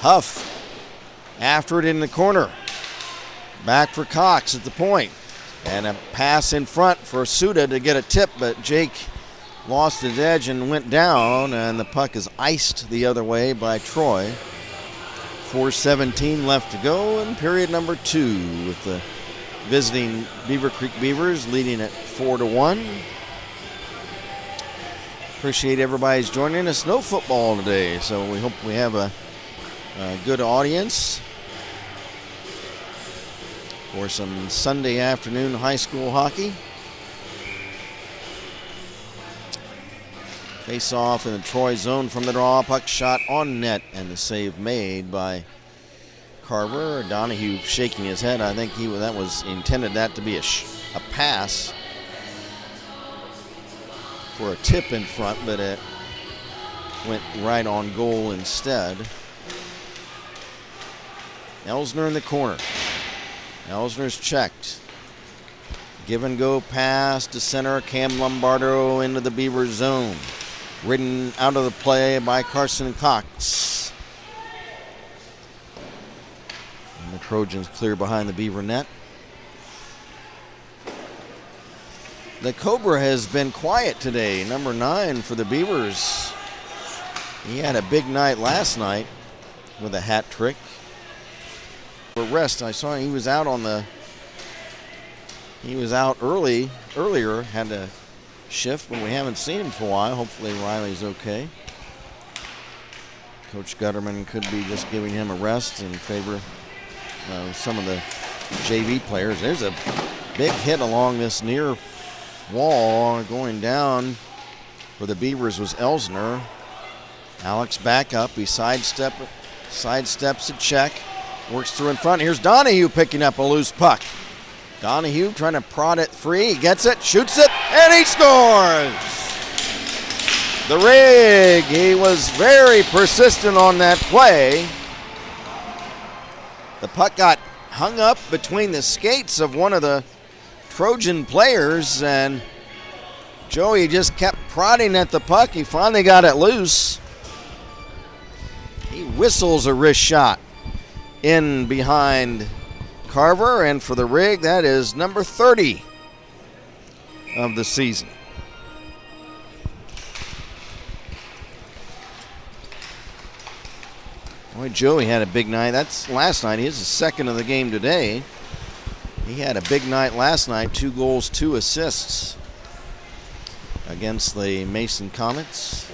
Huff after it in the corner. Back for Cox at the point. And a pass in front for Suda to get a tip, but Jake lost his edge and went down, and the puck is iced the other way by Troy. 4:17 left to go in period number 2 with the visiting Beaver Creek Beavers leading at 4-1. Appreciate everybody's joining us. No football today, so we hope we have a good audience for some Sunday afternoon high school hockey. Face off in the Troy zone from the draw. Puck shot on net, and the save made by Carver. Donahue shaking his head. I think that was intended that to be a pass for a tip in front, but it went right on goal instead. Elsner in the corner. Elsner's checked. Give and go pass to center. Cam Lombardo into the Beaver zone. Ridden out of the play by Carson Cox. And the Trojans clear behind the Beaver net. The Cobra has been quiet today. Number 9 for the Beavers. He had a big night last night with a hat trick. For rest, I saw he was out earlier, had a shift, but we haven't seen him for a while. Hopefully Riley's okay. Coach Gutterman could be just giving him a rest in favor of some of the JV players. There's a big hit along this near wall. Going down for the Beavers was Elsner. Alex back up. He sidesteps a check. Works through in front. Here's Donahue picking up a loose puck. Donahue trying to prod it free. He gets it, shoots it, and he scores! The Rig, he was very persistent on that play. The puck got hung up between the skates of one of the Trojan players, and Joey just kept prodding at the puck. He finally got it loose. He whistles a wrist shot in behind Carver, and for the Rig, that is number 30 of the season. Boy, Joey had a big night. That's last night. He is the second of the game today. He had a big night last night. 2 goals, 2 assists against the Mason Comets.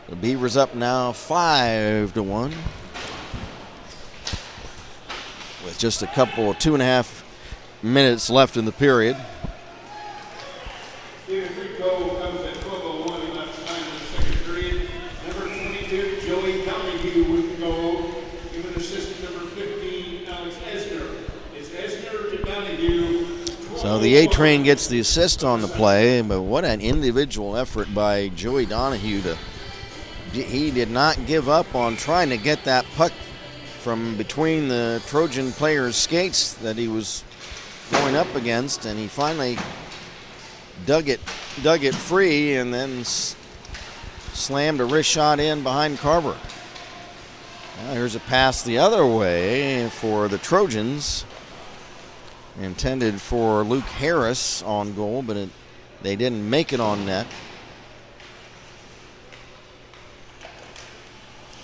The Beavers up now 5-1. With just a couple, 2.5 minutes left in the period. Here, free goal comes at 12:01 left time in the second period. Number 22, Joey Donahue with the goal. Given assist to number 15, Alex Esner. It's Esner to Donahue. So the A-Train gets the assist on the play, but what an individual effort by Joey Donahue to he did not give up on trying to get that puck from between the Trojan player's skates that he was going up against, and he finally dug it free and then slammed a wrist shot in behind Carver. Now here's a pass the other way for the Trojans, intended for Luke Harris on goal, but they didn't make it on net.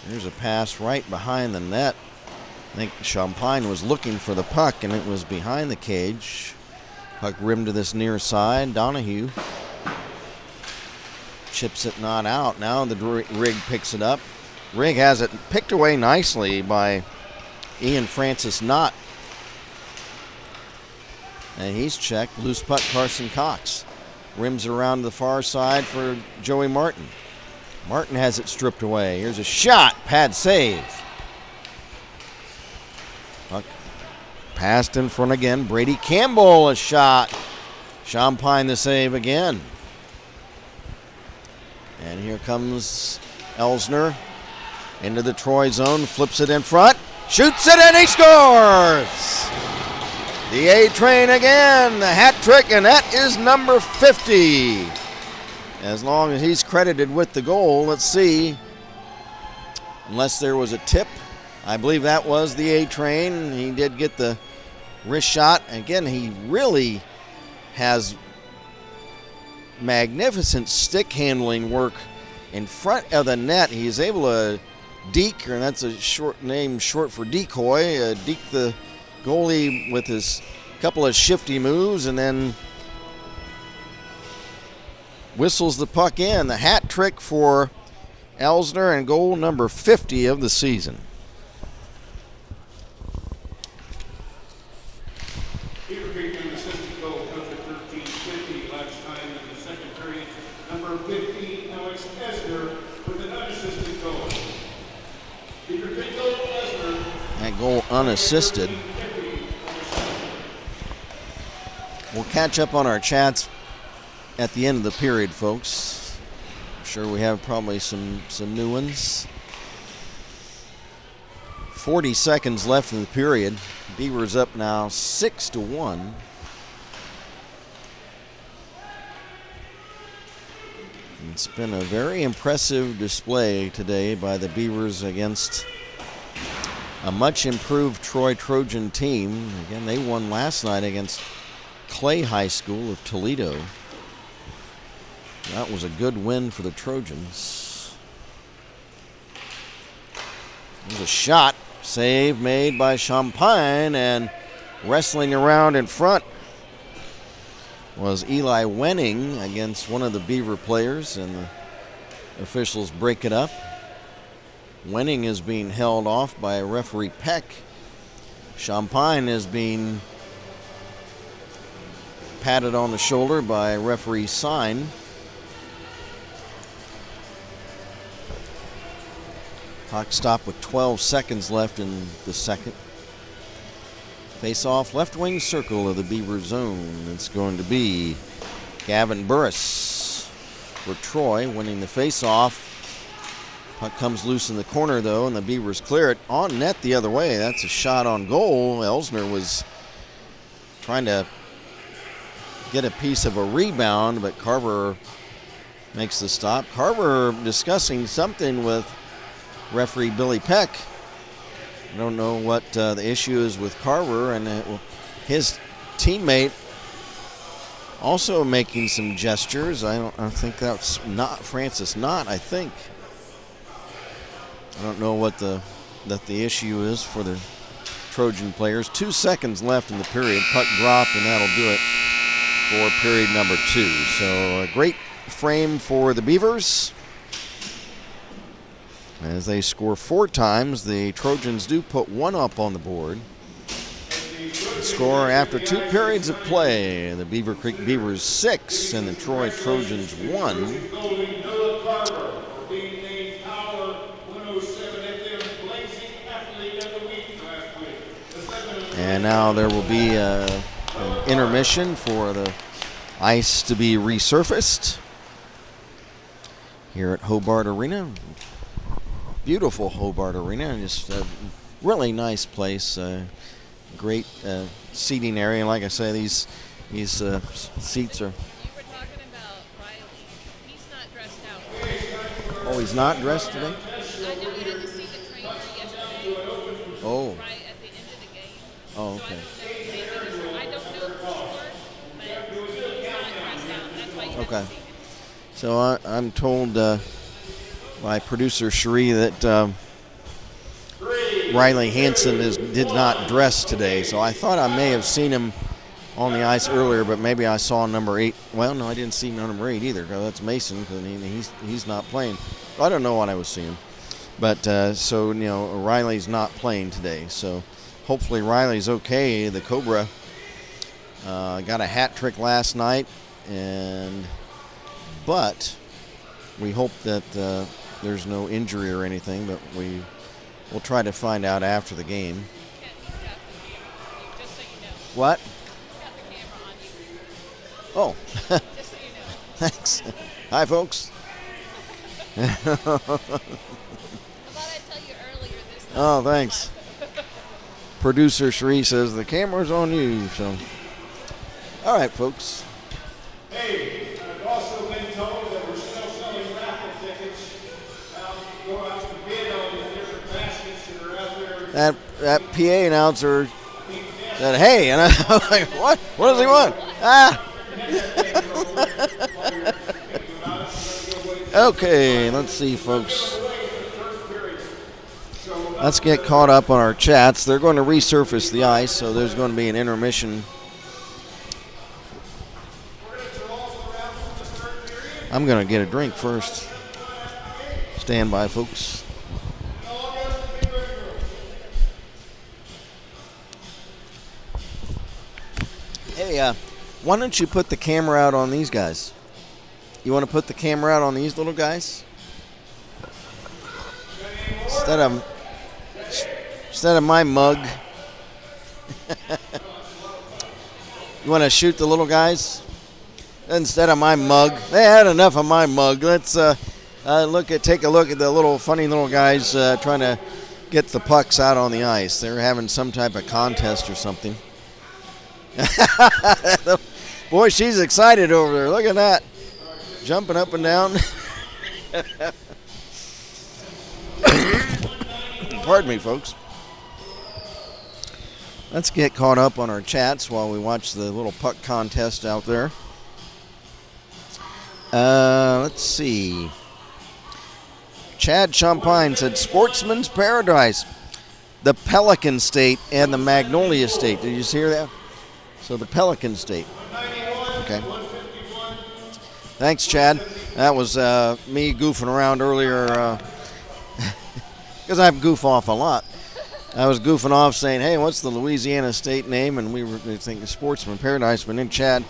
Here's a pass right behind the net. I think Champagne was looking for the puck, and it was behind the cage. Puck rimmed to this near side. Donahue chips it not out. Now the Rig picks it up. Rig has it picked away nicely by Ian Francis Knott. And he's checked. Loose puck, Carson Cox. Rims around the far side for Joey Martin. Martin has it stripped away. Here's a shot. Pad save. Puck passed in front again. Brady Campbell a shot. Champagne the save again. And here comes Elsner into the Troy zone. Flips it in front. Shoots it and he scores! The A-Train again. The hat trick, and that is number 50. As long as he's credited with the goal, let's see. Unless there was a tip. I believe that was the A-Train. He did get the wrist shot. Again, he really has magnificent stick handling work in front of the net. He's able to deke, or that's a short name short for decoy, deke the goalie with his couple of shifty moves and then whistles the puck in. The hat trick for Elsner and goal number 50 of the season. Peter Creekman, assistant goal coach at 13:50 last time in the second period. Number 50, Alex Esner, with an unassisted goal. Peter Creekman, That goal unassisted. We'll catch up on our chats at the end of the period, folks. I'm sure we have probably some new ones. 40 seconds left in the period. Beavers up now 6-1. It's been a very impressive display today by the Beavers against a much improved Troy Trojan team. Again, they won last night against Clay High School of Toledo. That was a good win for the Trojans. There's a shot. Save made by Champagne, and wrestling around in front was Eli Wenning against one of the Beaver players, and the officials break it up. Wenning is being held off by referee Peck. Champagne is being patted on the shoulder by referee Sign. Clock stop with 12 seconds left in the second. Face off left wing circle of the Beaver zone. It's going to be Gavin Burris for Troy winning the face off. Puck comes loose in the corner though, and the Beavers clear it on net the other way. That's a shot on goal. Elsner was trying to get a piece of a rebound, but Carver makes the stop. Carver discussing something with referee Billy Peck. I don't know what the issue is with Carver, and his teammate also making some gestures. I think that's not Francis Knott. I think. I don't know what the issue is for the Trojan players. 2 seconds left in the period. Puck dropped, and that'll do it for period number 2. So a great frame for the Beavers. As they score 4 times, the Trojans do put 1 up on the board. Score after 2 periods of play. The Beaver Creek Beavers 6 and the Troy Trojans 1. And now there will be an intermission for the ice to be resurfaced here at Hobart Arena. beautiful Hobart Arena, and just a really nice place. Great seating area. And like I say, these seats are. You were talking about Riley. He's not dressed out. Oh, he's not dressed today? I know you had to see the trainer yesterday. Oh. Right at the end of the game. Oh, okay. I don't know for sure, but he's not dressed out. That's why you have Okay. to see him. So I'm told by producer Cherie that Riley Hansen did not dress today. So I thought I may have seen him on the ice earlier, but maybe I saw number 8. Well, no, I didn't see number 8 either. 'Cause that's Mason, because he's not playing. I don't know what I was seeing. But so, Riley's not playing today. So hopefully Riley's okay. The Cobra got a hat trick last night, but we hope that there's no injury or anything, but we'll try to find out after the game. Yeah, he's got the camera on you, just so you know. What? He's got the camera on you, Oh, just so you know. thanks. Hi, folks. How about I tell you earlier this time? Oh, thanks. Producer Cherie says the camera's on you. So, all right, folks. Hey, I've also been told that we're still selling raffle tickets. Go out and bid on the different baskets that are out there. That PA announcer said, "Hey," and I'm like, "What? What does he want?" Ah. Okay, let's see, folks. Let's get caught up on our chats. They're going to resurface the ice, so there's going to be an intermission. I'm going to get a drink first. Stand by, folks. Hey, why don't you put the camera out on these guys? You want to put the camera out on these little guys? Instead of my mug. You want to shoot the little guys? Instead of my mug. They had enough of my mug. Let's take a look at the little funny little guys trying to get the pucks out on the ice. They're having some type of contest or something. Boy, she's excited over there. Look at that. Jumping up and down. Pardon me, folks. Let's get caught up on our chats while we watch the little puck contest out there. Let's see. Chad Champagne said, Sportsman's Paradise, the Pelican State and the Magnolia State. Did you hear that? So the Pelican State. Okay. Thanks, Chad. That was me goofing around earlier because I goof off a lot. I was goofing off saying, hey, what's the Louisiana State name? And we were thinking Sportsman's Paradise, but then Chad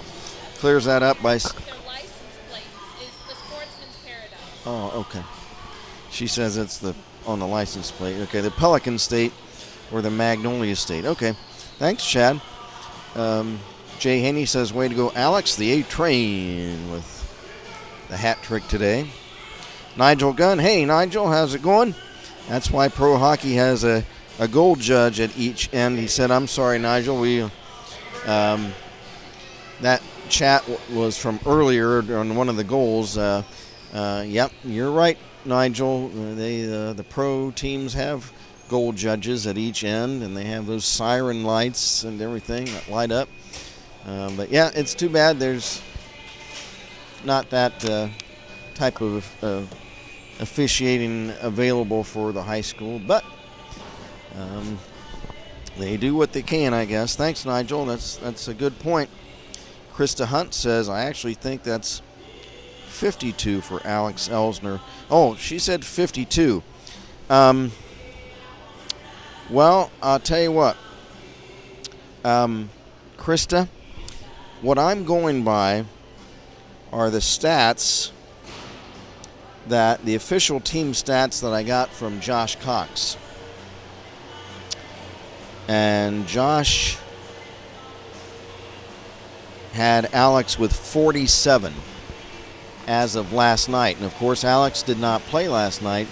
clears that up by... Their license plate is the Sportsman's Paradise. Oh, okay. She says it's on the license plate. Okay, the Pelican State or the Magnolia State. Okay, thanks, Chad. Jay Haney says, way to go, Alex, the A-Train with the hat trick today. Nigel Gunn, hey, Nigel, how's it going? That's why pro hockey has a goal judge at each end. He said, I'm sorry, Nigel. That chat was from earlier on one of the goals. Yep, you're right, Nigel. The pro teams have goal judges at each end, and they have those siren lights and everything that light up. But, yeah, it's too bad there's not that type of officiating available for the high school. But they do what they can, I guess. Thanks, Nigel. That's a good point. Krista Hunt says, I actually think that's 52 for Alex Elsner. Oh, she said 52. Well, I'll tell you what. Krista, what I'm going by are the stats the official team stats that I got from Josh Cox. And Josh had Alex with 47 as of last night. And, of course, Alex did not play last night.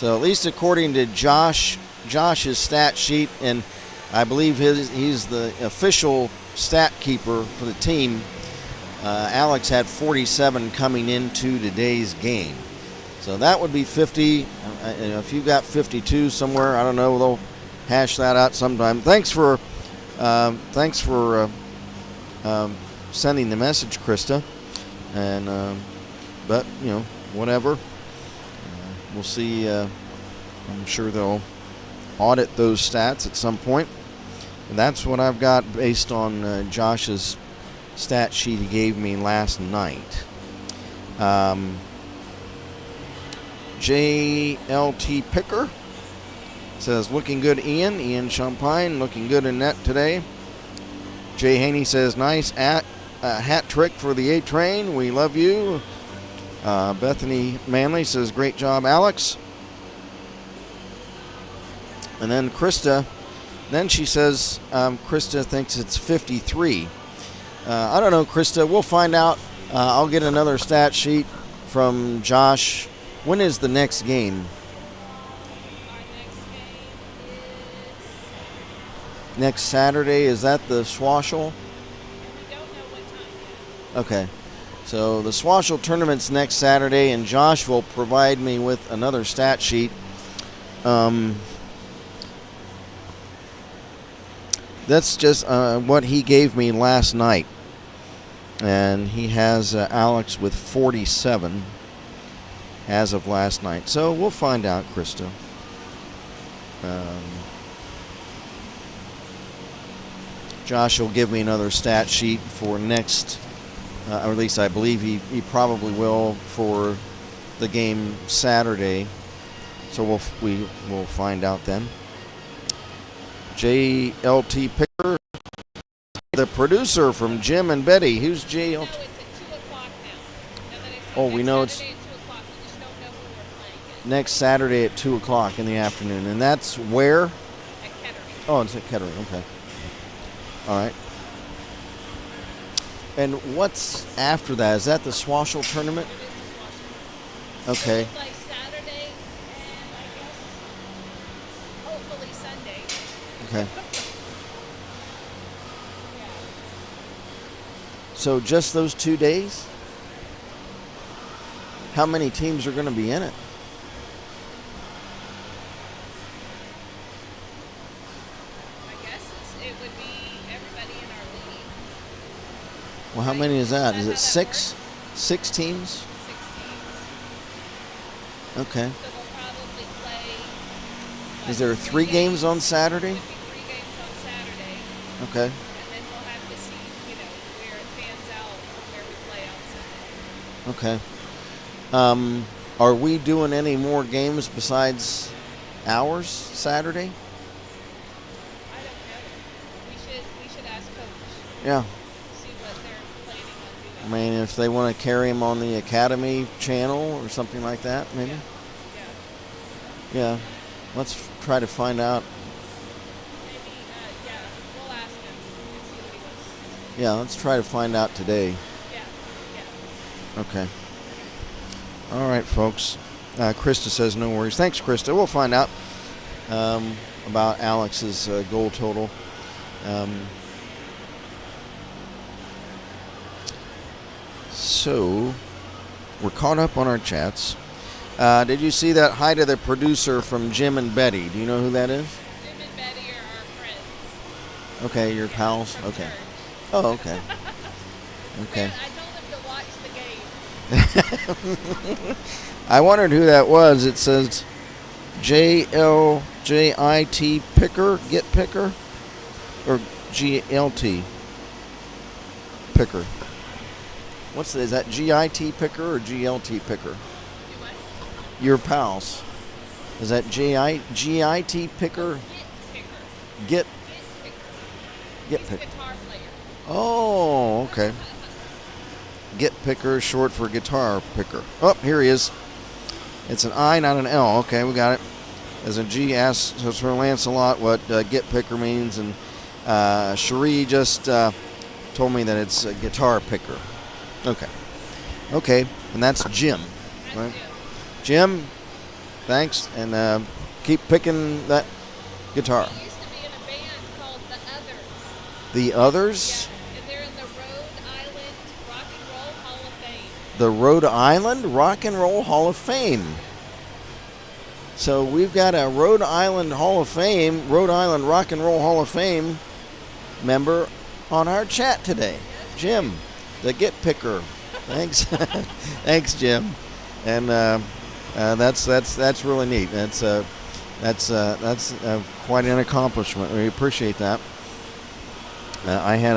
So at least according to Josh's stat sheet, and I believe he's the official stat keeper for the team, Alex had 47 coming into today's game. So that would be 50. If you've got 52 somewhere, I don't know, they'll hash that out sometime. Thanks for sending the message, Krista. And but whatever. We'll see. I'm sure they'll audit those stats at some point. And that's what I've got based on Josh's stat sheet he gave me last night. JLT Picker says, looking good, Ian. Ian Champagne, looking good in net today. Jay Haney says, nice hat trick for the A train. We love you. Bethany Manley says, great job, Alex. And then Krista, she says, Krista thinks it's 53. I don't know, Krista. We'll find out. I'll get another stat sheet from Josh. When is the next game? Our next game is Next Saturday. Is that the Swashel? we don't know what time yet. Okay. So the Swashel tournament's next Saturday, and Josh will provide me with another stat sheet. That's just what he gave me last night. And he has Alex with 47 as of last night. So we'll find out, Krista. Josh will give me another stat sheet for next, or at least I believe he probably will, for the game Saturday. So we will find out then. JLT Picker, the producer from Jim and Betty. Who's JLT? No, it's at 2 o'clock now. Oh, we know it's Saturday at 2 o'clock. We just don't know who we're playing yet. next Saturday at 2 o'clock in the afternoon. And that's where? At Kettering. Oh, it's at Kettering. Okay. All right. And what's after that? Is that the Swashel tournament? It is the Swashel. Okay. So we play Saturday and I guess hopefully Sunday. Okay. Yeah. So just those 2 days? How many teams are going to be in it? I guess it would be everybody in our league. Well, how many is that? Is Is that it how that 6? 6 teams? 6 teams. Okay. So we'll probably play. Is there 3 games on Saturday? There'll be 3 games on Saturday, Okay. and then we'll have to see, where it pans out from where we play on Sunday. Okay. Are we doing any more games besides ours Saturday? I don't know. We should ask Coach. Yeah. See what they're planning I on doing. mean, if they want to carry them on the Academy channel or something like that, maybe? Yeah. Yeah. Let's try to find out. Maybe. Yeah. We'll ask him and see what he wants. Yeah, let's try to find out today. Yeah. Yeah. Okay. All right, folks. Krista says no worries. Thanks, Krista. We'll find out about Alex's goal total. So, we're caught up on our chats. Did you see that hi to the producer from Jim and Betty? Do you know who that is? Jim and Betty are our friends. Okay, your pals? From Okay. church. Oh, okay. Okay. I told him to watch the game. I wondered who that was. It says JLJIT Picker, Get Picker, or GLT Picker. Is that GIT Picker or GLT Picker? Do what? Your pals. Is that GIT Picker? Get Picker. Get He's a Picker. guitar player. Oh, okay. Get Picker, short for guitar picker. Oh, here he is. It's an I, not an L. Okay, we got it. As a G asks Sir Lancelot what Get Picker means, and Cherie just told me that it's a guitar picker. Okay. Okay, and that's Jim, That's right? Jim. Jim, Thanks, and keep picking that guitar. He used to be in a band called The Others. The Others? Yeah, and they're in the Rhode Island Rock and Roll Hall of Fame. The Rhode Island Rock and Roll Hall of Fame. So we've got a Rhode Island Rock and Roll Hall of Fame member on our chat today. Jim, the Get Picker. Thanks. Thanks, Jim. And that's really neat. That's quite an accomplishment. We appreciate that. I had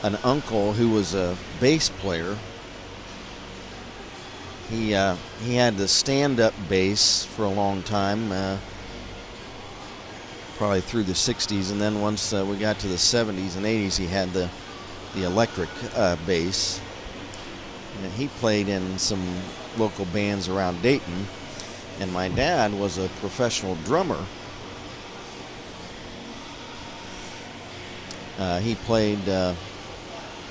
an uncle who was a bass player. He had the stand-up bass for a long time, probably through the 60s, and then once we got to the 70s and 80s, he had the electric bass. And he played in some local bands around Dayton, and my dad was a professional drummer. He played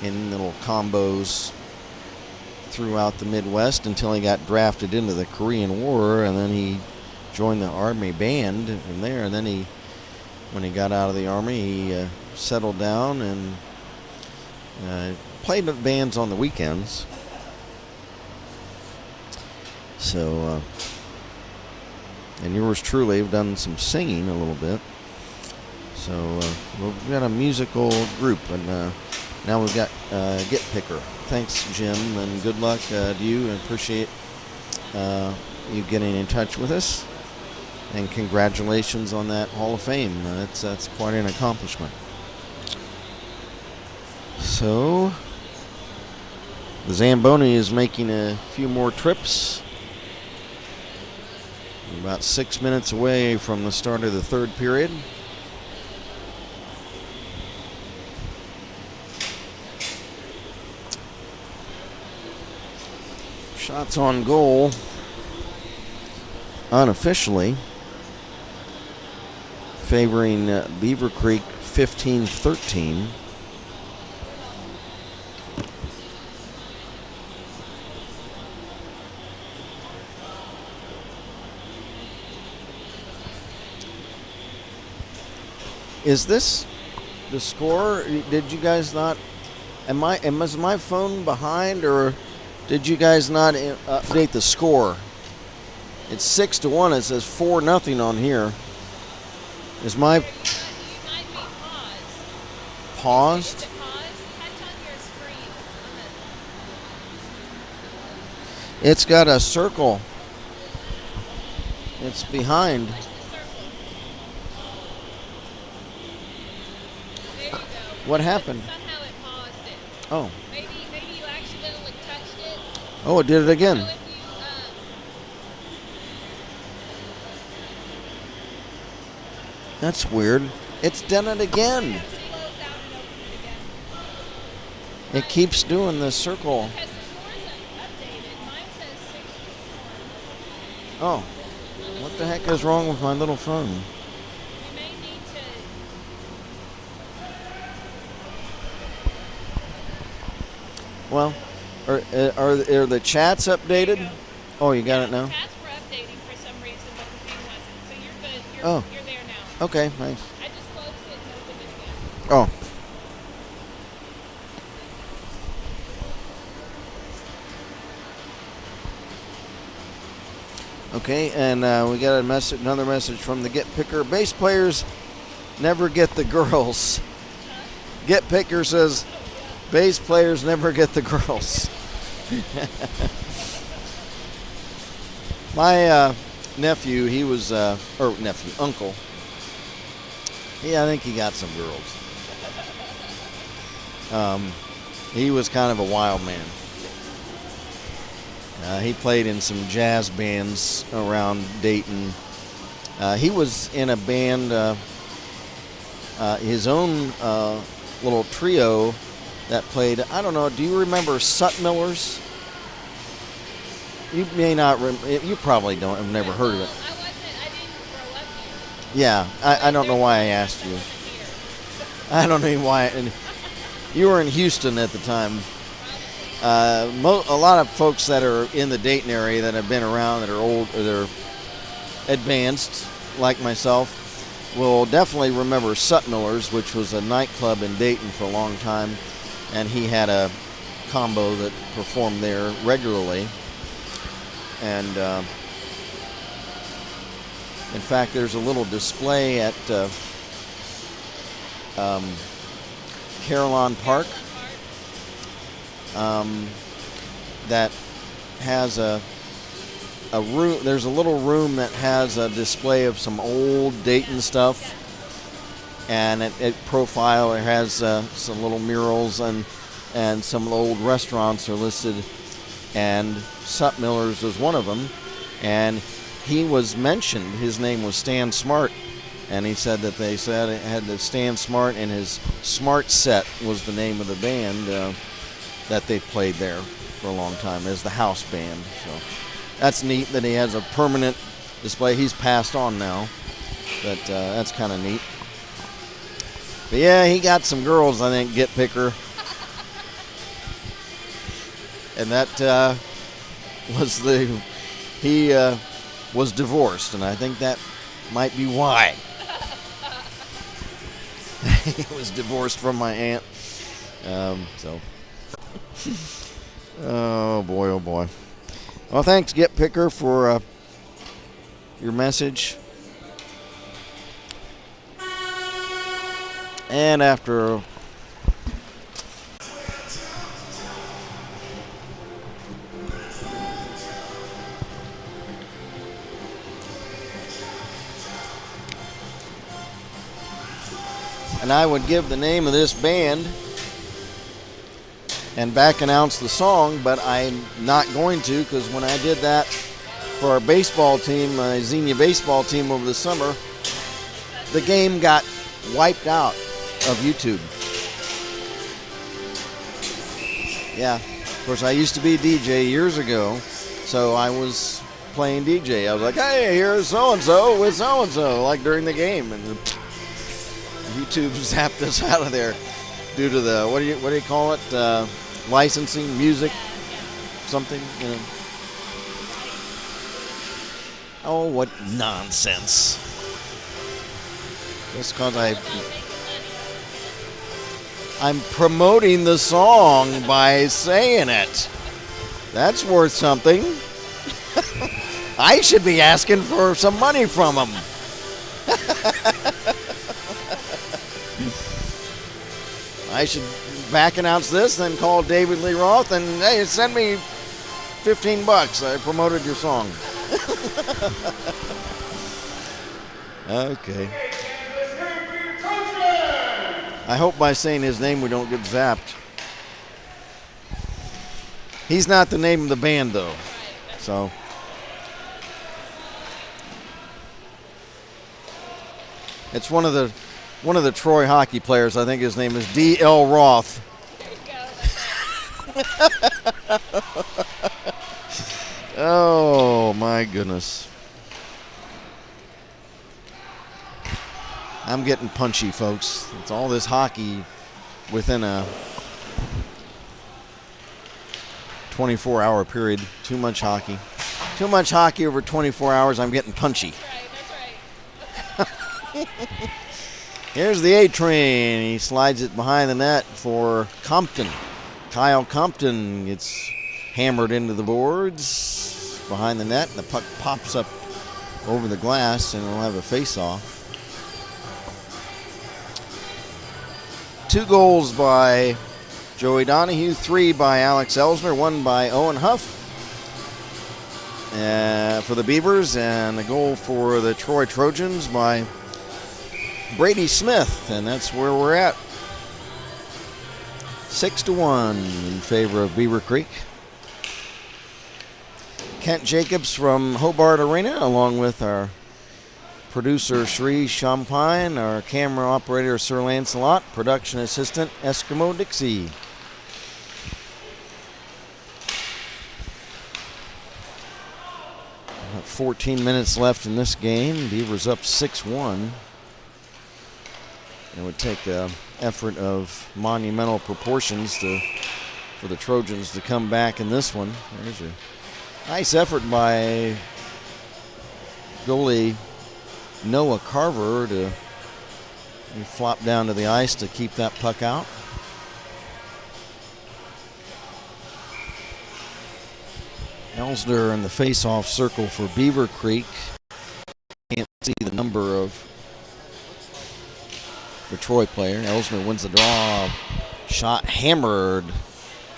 in little combos throughout the Midwest until he got drafted into the Korean War, and then he joined the Army band from there. And then when he got out of the Army, he settled down and played with bands on the weekends. So, and yours truly have done some singing a little bit. So we've got a musical group, and now we've got Get Picker. Thanks, Jim, and good luck to you. I appreciate you getting in touch with us, and congratulations on that Hall of Fame. That's quite an accomplishment. So the Zamboni is making a few more trips. We're about 6 minutes away from the start of the third period. Shots on goal, unofficially, favoring Beaver Creek 15-13. Is this the score? Did you guys not? Was my phone behind, or did you guys not update the score? It's 6-1. It says 4-0 on here. Is my You might be paused. paused? Is it paused? Touch on your screen. It's got a circle. It's behind. Push the circle. There you go. What happened? Somehow it paused it. Oh. Maybe you accidentally touched it. Oh, it did it So again. if you That's weird. It's done it again. close out and open it again. It keeps doing the circle. Because the scores are updated. Mine says 6-4. Oh. What the heck is wrong with my little phone? We may need to. Well, are the chats updated? Oh, you got it now? The chats were updating for some reason, but the thing wasn't. So you're good. Oh. You're there now. Okay, thanks. I just closed it and opened it again. Oh. Okay, and we got another message from the Get Picker. Bass players never get the girls. Get Picker says, bass players never get the girls. My nephew, he was, uncle. Yeah, I think he got some girls. He was kind of a wild man. He played in some jazz bands around Dayton. He was in a band, his own little trio that played, I don't know, do you remember Sutmillers? You may not, you probably don't, have never heard of it. I didn't grow up here. Yeah, I don't know why I asked you. I don't know why. And you were in Houston at the time. A lot of folks that are in the Dayton area that have been around, that are old or they're advanced, like myself, will definitely remember Sutmiller's, which was a nightclub in Dayton for a long time, and he had a combo that performed there regularly. And in fact, there's a little display at Carillon Park that has a room. There's a little room that has a display of some old Dayton stuff, and it profile. It has some little murals, and some old restaurants are listed, and Sutmiller's was one of them. And he was mentioned. His name was Stan Smart, and he said that they said it had the Stan Smart, and his Smart Set was the name of the band that they played there for a long time as the house band. So that's neat that he has a permanent display. He's passed on now, but that's kind of neat. But yeah, he got some girls, I think, Get Picker. And that he was divorced, and I think that might be why. He was divorced from my aunt. Oh boy, oh boy. Well, thanks, Get Picker, for your message. And after and I would give the name of this band and back announce the song, but I'm not going to, because when I did that for our baseball team, my Xenia baseball team over the summer, the game got wiped out of YouTube. Yeah, of course, I used to be a DJ years ago, so I was playing DJ. I was like, hey, here's so-and-so with so-and-so, like during the game, and YouTube zapped us out of there due to the, what do you call it, licensing, music, something, you know. Oh, what nonsense. Just because I'm promoting the song by saying it. That's worth something. I should be asking for some money from them. I should back announce this, then call David Lee Roth and, hey, send me $15. I promoted your song. Okay. I hope by saying his name we don't get zapped. He's not the name of the band, though. So. It's one of the Troy hockey players. I think his name is D.L. Roth. There you go. Oh, my goodness. I'm getting punchy, folks. It's all this hockey within a 24-hour period. Too much hockey. Too much hockey over 24 hours. I'm getting punchy. That's right. Here's the A-Train. He slides it behind the net for Compton. Kyle Compton gets hammered into the boards behind the net, and the puck pops up over the glass, and we'll have a face-off. 2 goals by Joey Donahue, 3 by Alex Elsner, 1 by Owen Huff for the Beavers, and a goal for the Troy Trojans by Brady Smith, and that's where we're at. 6-1 in favor of Beaver Creek. Kent Jacobs from Hobart Arena, along with our producer Sri Champagne, our camera operator Sir Lancelot, production assistant Eskimo Dixie. About 14 minutes left in this game. Beavers up 6-1. It would take an effort of monumental proportions to for the Trojans to come back in this one. There's a nice effort by goalie Noah Carver to flop down to the ice to keep that puck out. Elsner in the face-off circle for Beaver Creek. Can't see the number of the Troy player. Elsner wins the draw. Shot hammered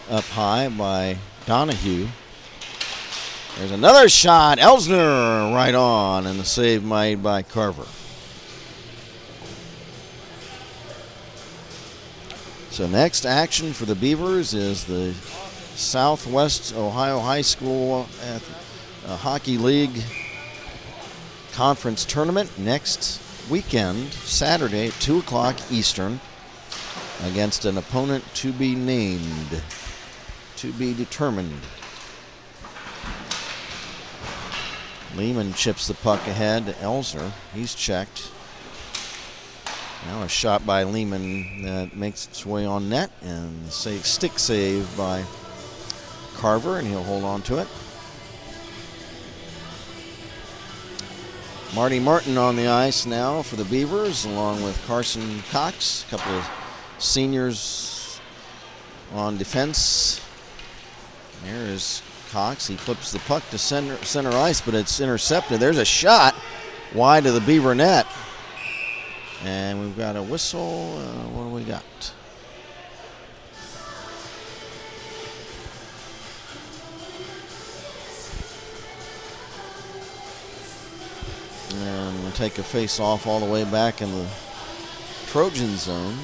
up high by Donahue. There's another shot. Elsner right on, and the save made by Carver. So next action for the Beavers is the Southwest Ohio High School Hockey League Conference Tournament next weekend, Saturday at 2 o'clock Eastern, against an opponent to be named, to be determined. Lehman chips the puck ahead to Elsner. He's checked. Now a shot by Lehman that makes its way on net, and stick save by Carver, and he'll hold on to it. Marty Martin on the ice now for the Beavers, along with Carson Cox, a couple of seniors on defense. There is Cox. He flips the puck to center ice, but it's intercepted. There's a shot wide of the Beaver net. And we've got a whistle. What do we got? And we'll take a face off all the way back in the Trojan zone.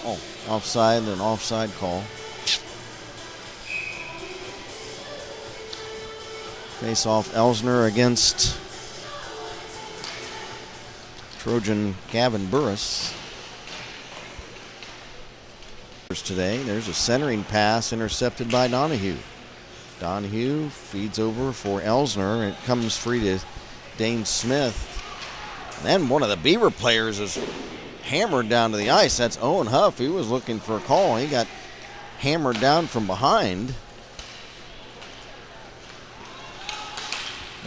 Oh, offside, an offside call. Face off Elsner against Trojan Gavin Burris. Today, there's a centering pass intercepted by Donahue. Donahue feeds over for Elsner, and it comes free to Dane Smith. And then one of the Beaver players is hammered down to the ice. That's Owen Huff. He was looking for a call. He got hammered down from behind.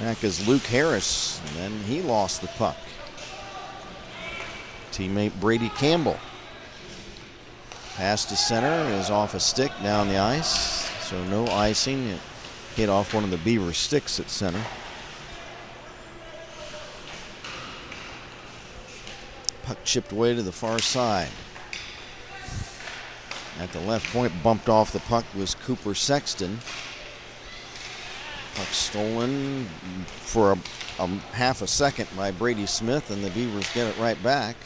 Back is Luke Harris, and then he lost the puck. Teammate Brady Campbell. Pass to center is off a stick down the ice, so no icing. It hit off one of the Beaver sticks at center. Puck chipped away to the far side. At the left point, bumped off the puck was Cooper Sexton. Puck stolen for a half a second by Brady Smith, and the Beavers get it right back.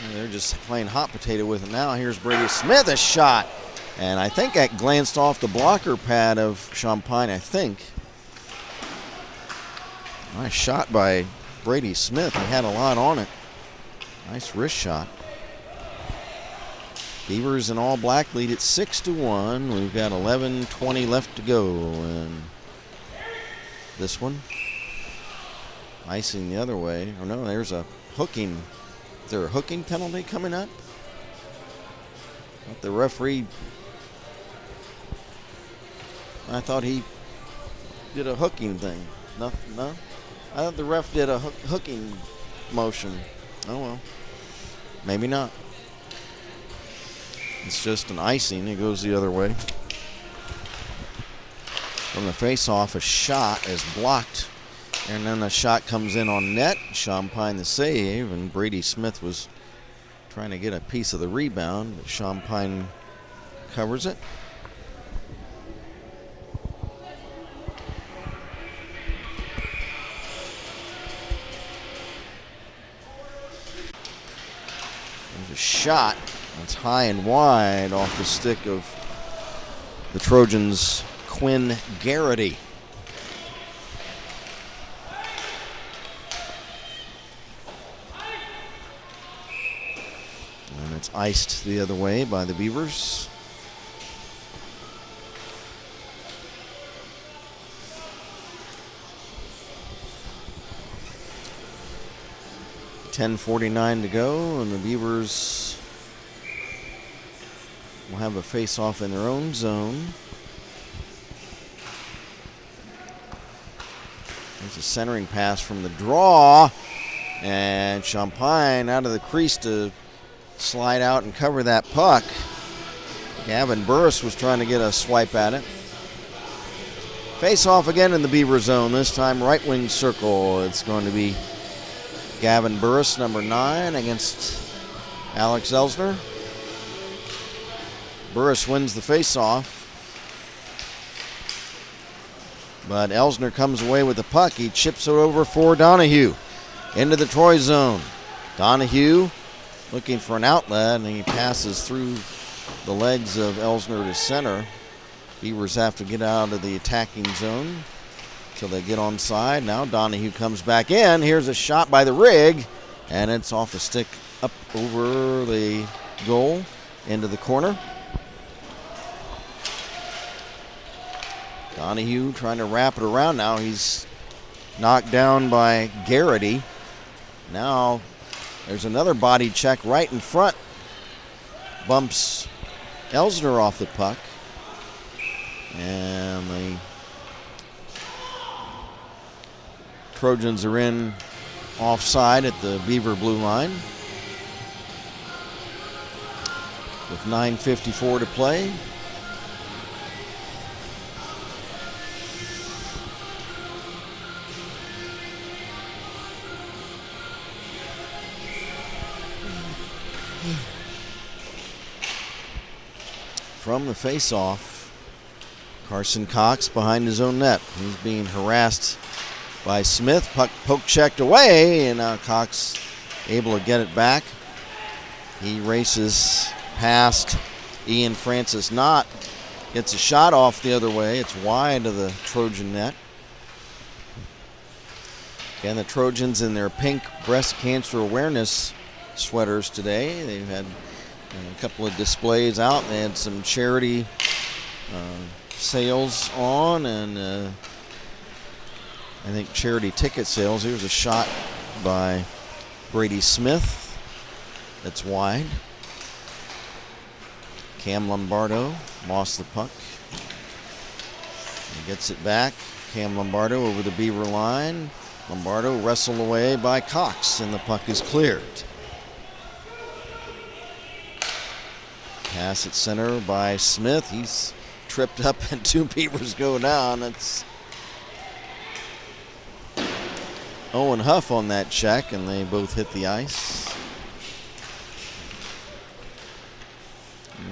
And they're just playing hot potato with it now. Here's Brady Smith, a shot. And I think that glanced off the blocker pad of Champagne, I think. Nice shot by Brady Smith. He had a lot on it. Nice wrist shot. Beavers in all black lead at 6-1. We've got 11:20 left to go. And this one, icing the other way. Oh no, there's a hooking. Is there a hooking penalty coming up? The referee, I thought he did a hooking thing. No? I thought the ref did a hooking motion. Oh well, maybe not. It's just an icing. It goes the other way. From the face-off, a shot is blocked, and then the shot comes in on net. Champagne the save, and Brady Smith was trying to get a piece of the rebound, but Champagne covers it. There's a shot that's high and wide off the stick of the Trojans' Quinn Garrity. And it's iced the other way by the Beavers. .10:49 to go, and the Beavers have a face-off in their own zone. There's a centering pass from the draw. And Champagne out of the crease to slide out and cover that puck. Gavin Burris was trying to get a swipe at it. Face-off again in the Beaver zone, this time right wing circle. It's going to be Gavin Burris, number 9, against Alex Elsner. Burris wins the face-off. But Elsner comes away with the puck. He chips it over for Donahue. Into the Troy zone. Donahue looking for an outlet, and he passes through the legs of Elsner to center. Beavers have to get out of the attacking zone until they get onside. Now Donahue comes back in. Here's a shot by the rig, and it's off a stick up over the goal into the corner. Donahue trying to wrap it around now. He's knocked down by Garrity. Now there's another body check right in front. Bumps Elsner off the puck. And the Trojans are in offside at the Beaver blue line with 9:54 to play. From the face-off, Carson Cox behind his own net. He's being harassed by Smith. Puck poke checked away, and now Cox able to get it back. He races past Ian Francis Knott. Gets a shot off the other way. It's wide of the Trojan net. Again, the Trojans in their pink breast cancer awareness sweaters today. They've had a couple of displays out. They had some charity sales on, and I think charity ticket sales. Here's a shot by Brady Smith that's wide. Cam Lombardo lost the puck. He gets it back. Cam Lombardo over the Beaver line. Lombardo wrestled away by Cox, and the puck is cleared. Pass at center by Smith. He's tripped up, and 2 Beavers go down. It's Owen Huff on that check, and they both hit the ice.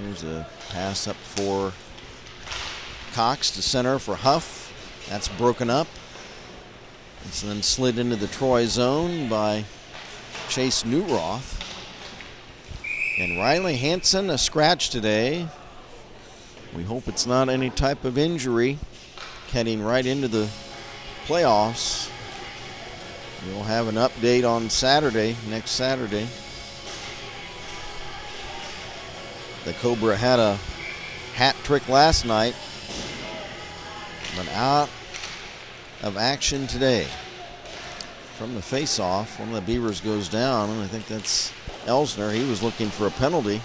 Here's a pass up for Cox to center for Huff. That's broken up. It's then slid into the Troy zone by Chase Newroth. And Riley Hansen, a scratch today. We hope it's not any type of injury heading right into the playoffs. We'll have an update on Saturday, next Saturday. The Cobra had a hat trick last night, but out of action today. From the face-off, one of the Beavers goes down, and I think that's Elsner. He was looking for a penalty.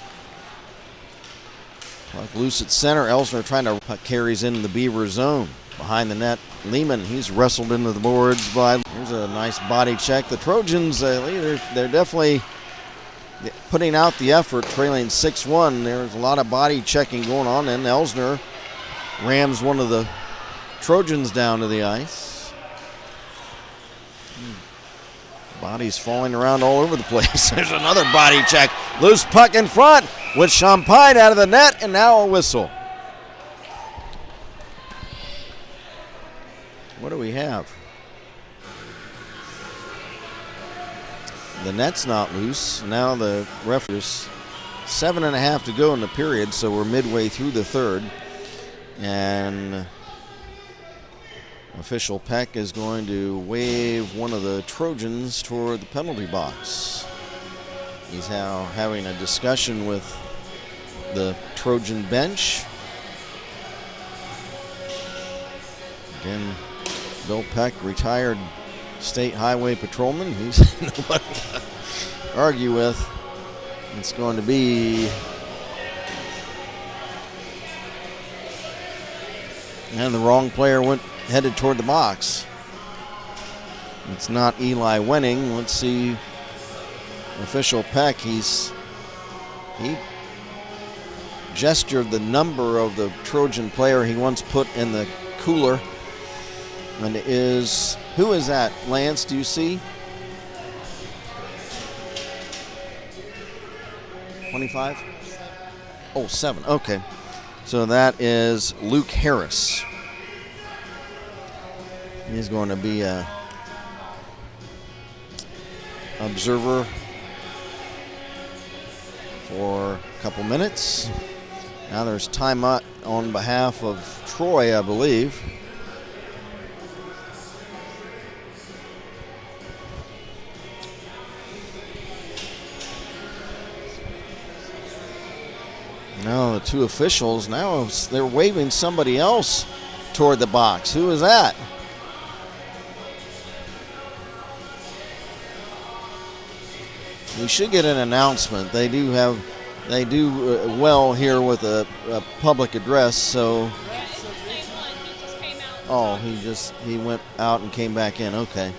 Puck loose at center. Elsner trying to puck carries into the Beaver zone. Behind the net, Lehman, he's wrestled into the boards by. Here's a nice body check. The Trojans, they're definitely putting out the effort, trailing 6-1. There's a lot of body checking going on, and Elsner rams one of the Trojans down to the ice. Bodies falling around all over the place. There's another body check. Loose puck in front with Champagne out of the net, and now a whistle. What do we have? The net's not loose. Now the referee's 7.5 to go in the period, so we're midway through the third. And official Peck is going to wave one of the Trojans toward the penalty box. He's now having a discussion with the Trojan bench. Again, Bill Peck, retired state highway patrolman. He's nobody to argue with. It's going to be And the wrong player headed toward the box. It's not Eli Wenning. Let's see. Official Peck, he gestured the number of the Trojan player he once put in the cooler. And who is that, Lance? Do you see? 25? Oh, 7. Okay. So that is Luke Harris. He's going to be a observer for a couple minutes. Now there's timeout on behalf of Troy, I believe. Now the two officials, now they're waving somebody else toward the box. Who is that? We should get an announcement. They do well here with a public address. So. Yeah, it's the same one. He just came out. Oh, he went out and came back in. Okay.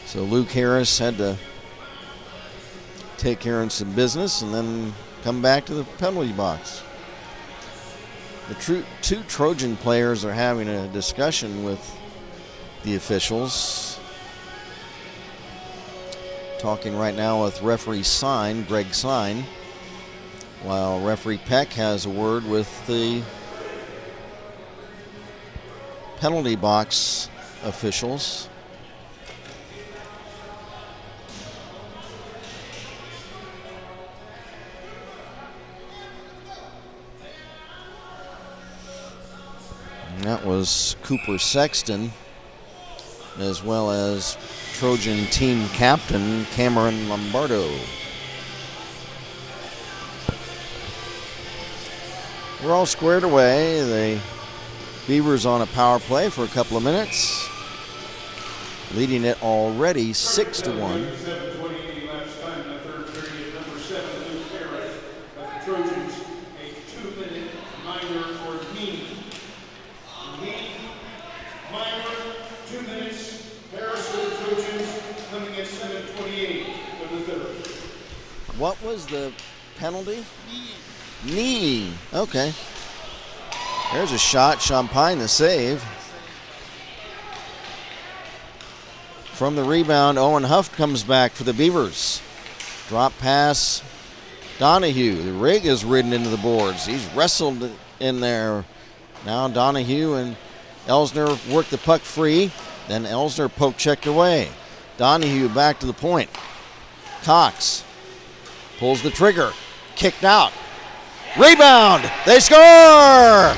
So Luke Harris had to take care of some business and then come back to the penalty box. The two Trojan players are having a discussion with the officials. Talking right now with referee Greg Sine, while referee Peck has a word with the penalty box officials. And that was Cooper Sexton, as well as Trojan team captain Cameron Lombardo. We're all squared away. The Beavers on a power play for a couple of minutes, leading it already 6-1. 7:20 elapsed time in the third period. Number 7, Luke Harris of the Trojans, a 2-minute minor or knee. Minor, 2 minutes. Harris of the Trojans coming at 7:28 for the third. What was the penalty? Knee. Okay. There's a shot. Champagne the save. From the rebound, Owen Huff comes back for the Beavers. Drop pass. Donahue. The rig is ridden into the boards. He's wrestled in there. Now Donahue and Elsner work the puck free. Then Elsner poke checked away. Donahue back to the point. Cox pulls the trigger. Kicked out. Rebound. They score!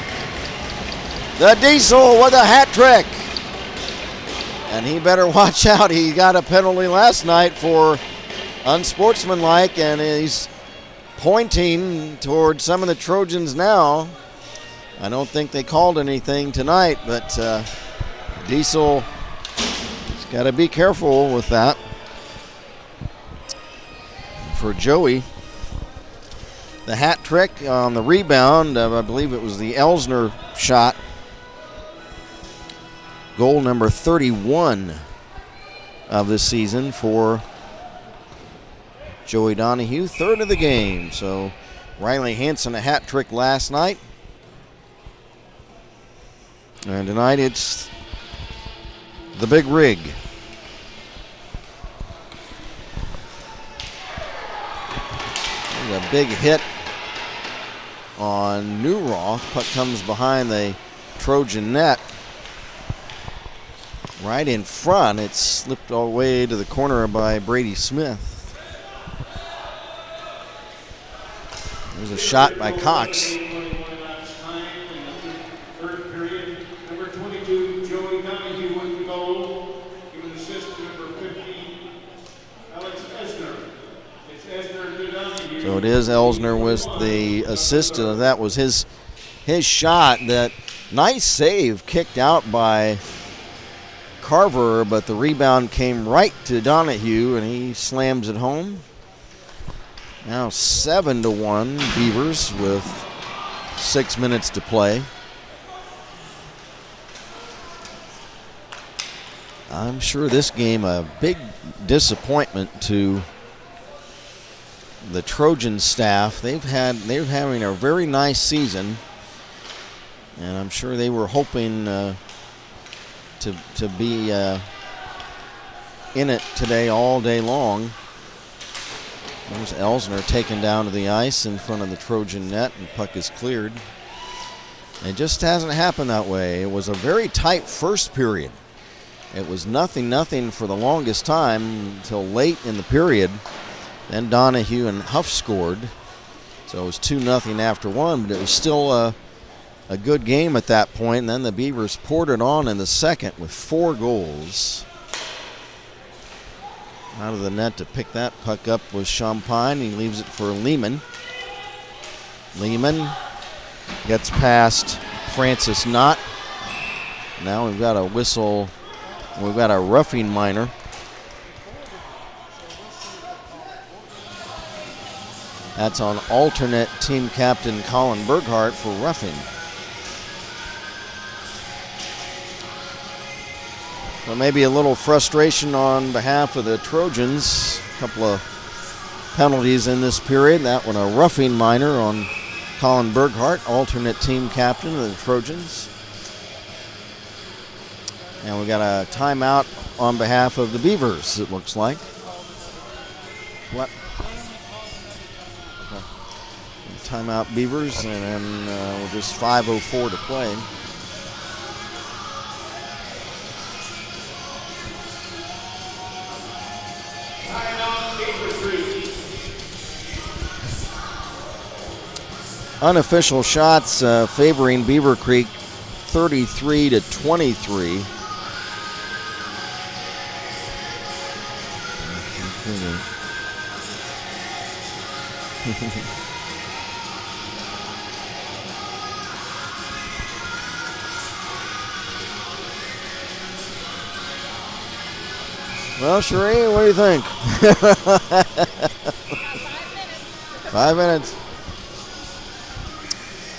The Diesel with a hat trick. And he better watch out. He got a penalty last night for unsportsmanlike, and he's pointing toward some of the Trojans now. I don't think they called anything tonight, but Diesel has got to be careful with that. For Joey, the hat trick on the rebound, I believe it was the Elsner shot. Goal number 31 of the season for Joey Donahue, third of the game. So Riley Hansen a hat trick last night. And tonight it's the big rig. There's a big hit on Newroth. Puck comes behind the Trojan net. Right in front, it slipped all the way to the corner by Brady Smith. There's a shot by Cox. Third period, number 22, Joey Donahue with the goal. Giving assist to number 50, Alex Esner. It's Esner to Donahue. So it is Elsner with the assist. That was his shot. That nice save kicked out by Carver, but the rebound came right to Donahue, and he slams it home. Now 7-1 Beavers with 6 minutes to play. I'm sure this game a big disappointment to the Trojan staff. They're having a very nice season, and I'm sure they were hoping to be in it today all day long. There's Elsner taken down to the ice in front of the Trojan net, and puck is cleared. It just hasn't happened that way. It was a very tight first period. It was 0-0 for the longest time until late in the period. Then Donahue and Huff scored. So it was 2-0 after one, but it was still a good game at that point. And then the Beavers poured it on in the second with 4 goals. Out of the net to pick that puck up was Champagne. He leaves it for Lehman. Lehman gets past Francis Knott. Now we've got a whistle. We've got a roughing minor. That's on alternate team captain Colin Burghardt for roughing. Well, maybe a little frustration on behalf of the Trojans. A couple of penalties in this period. That one a roughing minor on Colin Burghardt, alternate team captain of the Trojans. And we got a timeout on behalf of the Beavers, it looks like. What? Okay. Timeout Beavers, and then we're just 5:04 to play. Unofficial shots favoring Beaver Creek, 33-23. Well, Sheree, what do you think? 5 minutes.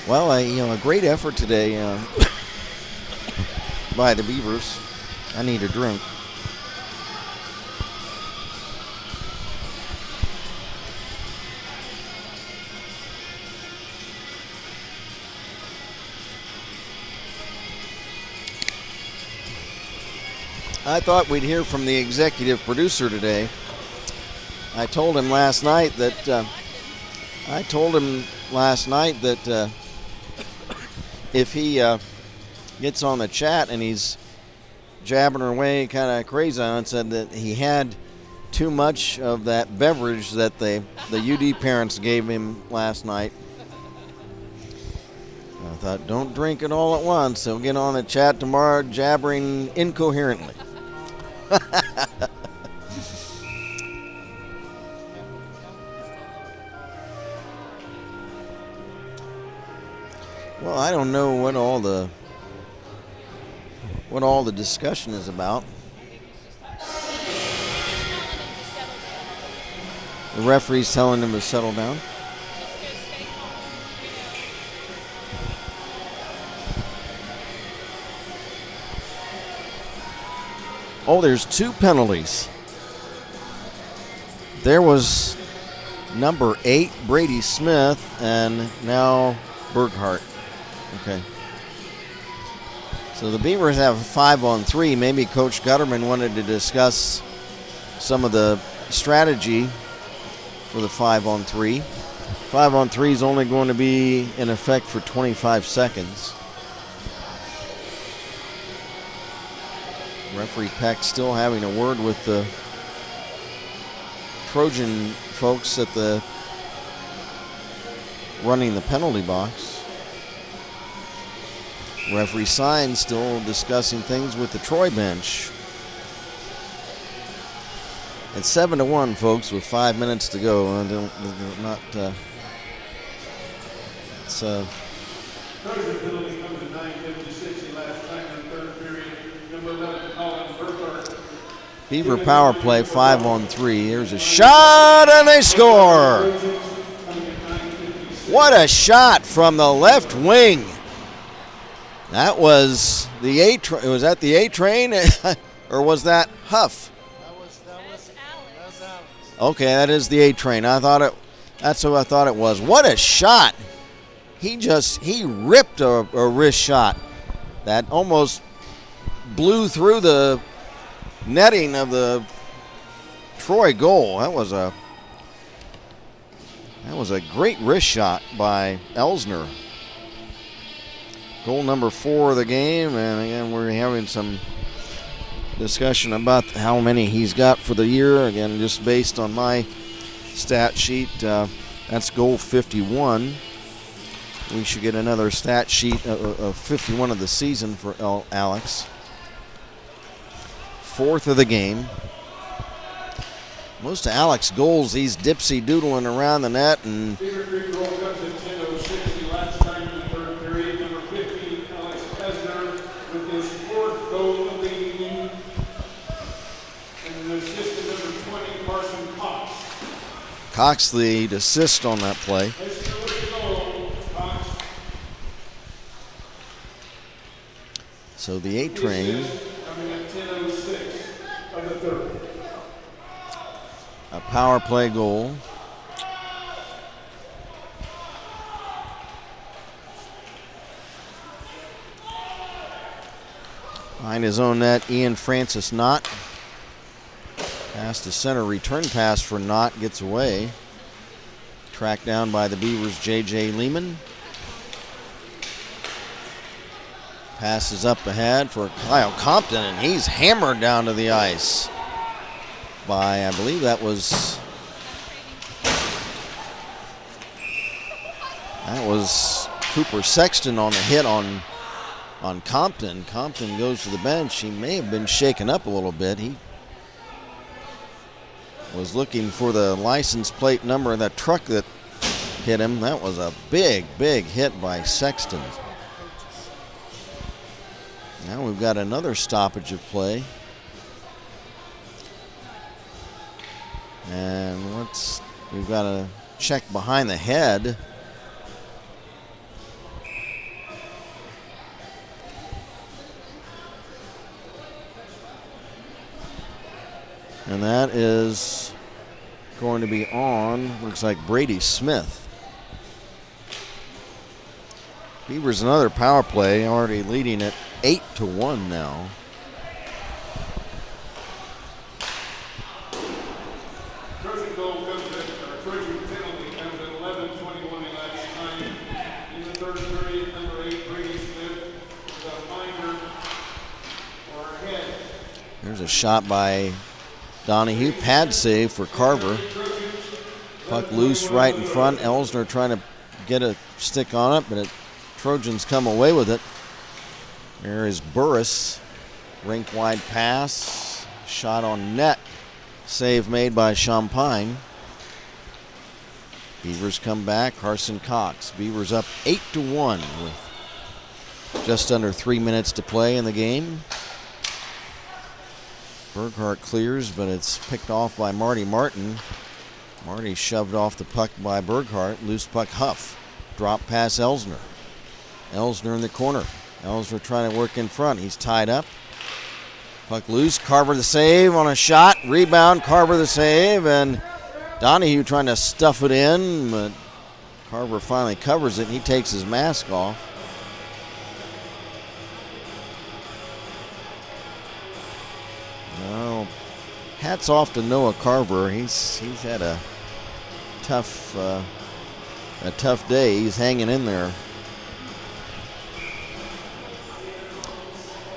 Well, a great effort today by the Beavers. I need a drink. I thought we'd hear from the executive producer today. I told him last night that if he gets on the chat and he's jabbing away kind of crazy on it, said that he had too much of that beverage that the UD parents gave him last night. I thought, don't drink it all at once. He'll get on the chat tomorrow jabbering incoherently. Well, I don't know what all the discussion is about. The referee's telling him to settle down. Oh, there's 2 penalties. There was number 8, Brady Smith, and now Burghardt. Okay. So the Beavers have a 5-on-3. Maybe Coach Gutterman wanted to discuss some of the strategy for the 5-on-3. 5-on-3 is only going to be in effect for 25 seconds. Referee Peck still having a word with the Trojan folks at the running the penalty box. Referee Sign still discussing things with the Troy bench. It's 7-1, folks, with 5 minutes to go. Beaver power play, 5-on-3. Here's a shot, and they score. What a shot from the left wing. That was the A train. Was that the A train or was that Huff? That's Alex. Okay, that is the A train. That's who I thought it was. What a shot. He ripped a wrist shot that almost blew through the netting of the Troy goal. That was a great wrist shot by Elsner. Goal number 4 of the game, and again we're having some discussion about how many he's got for the year. Again, just based on my stat sheet, that's goal 51. We should get another stat sheet of 51 of the season for Alex. 4th of the game. Most of Alex's goals, he's dipsy-doodling around the net. And Beaver Creek World Cup to 10:06, last time in the third period. Number 15, Alex Esner, with his 4th goal of the evening. And an assist to number 20, Carson Cox. Cox the assist on that play. Esner with the goal, Cox. So the A train, Coming at 10:06 of the third. a power play goal. Behind his own net, Ian Francis Knott. Pass to center, return pass for Knott, gets away. Tracked down by the Beavers' J.J. Lehman. Passes up ahead for Kyle Compton, and he's hammered down to the ice by, I believe that was Cooper Sexton on the hit on Compton. Compton goes to the bench. He may have been shaken up a little bit. He was looking for the license plate number of that truck that hit him. That was a big, big hit by Sexton. Now we've got another stoppage of play. And we've got to check behind the head. And that is going to be on, looks like Brady Smith. Beavers another power play, already leading it 8-1 now. Trojan goal comes at, Trojan penalty comes at 11:21 elapsed time. In the third period, number 8, Brady Smith, with a minor or a head. There's a shot by Donahue, pad save for Carver. Puck loose right in front. Elsner trying to get a stick on it, but Trojans come away with it. There is Burris, rink wide pass, shot on net, save made by Champagne. Beavers come back, Carson Cox. Beavers up 8-1 with just under 3 minutes to play in the game. Berghardt clears, but it's picked off by Marty Martin. Marty shoved off the puck by Berghardt. Loose puck, Huff. Drop pass Elsner. Elsner in the corner. Elsner trying to work in front. He's tied up. Puck loose. Carver the save on a shot. Rebound. Carver the save. And Donahue trying to stuff it in, but Carver finally covers it. He takes his mask off. Well, hats off to Noah Carver. He's had a tough day. He's hanging in there.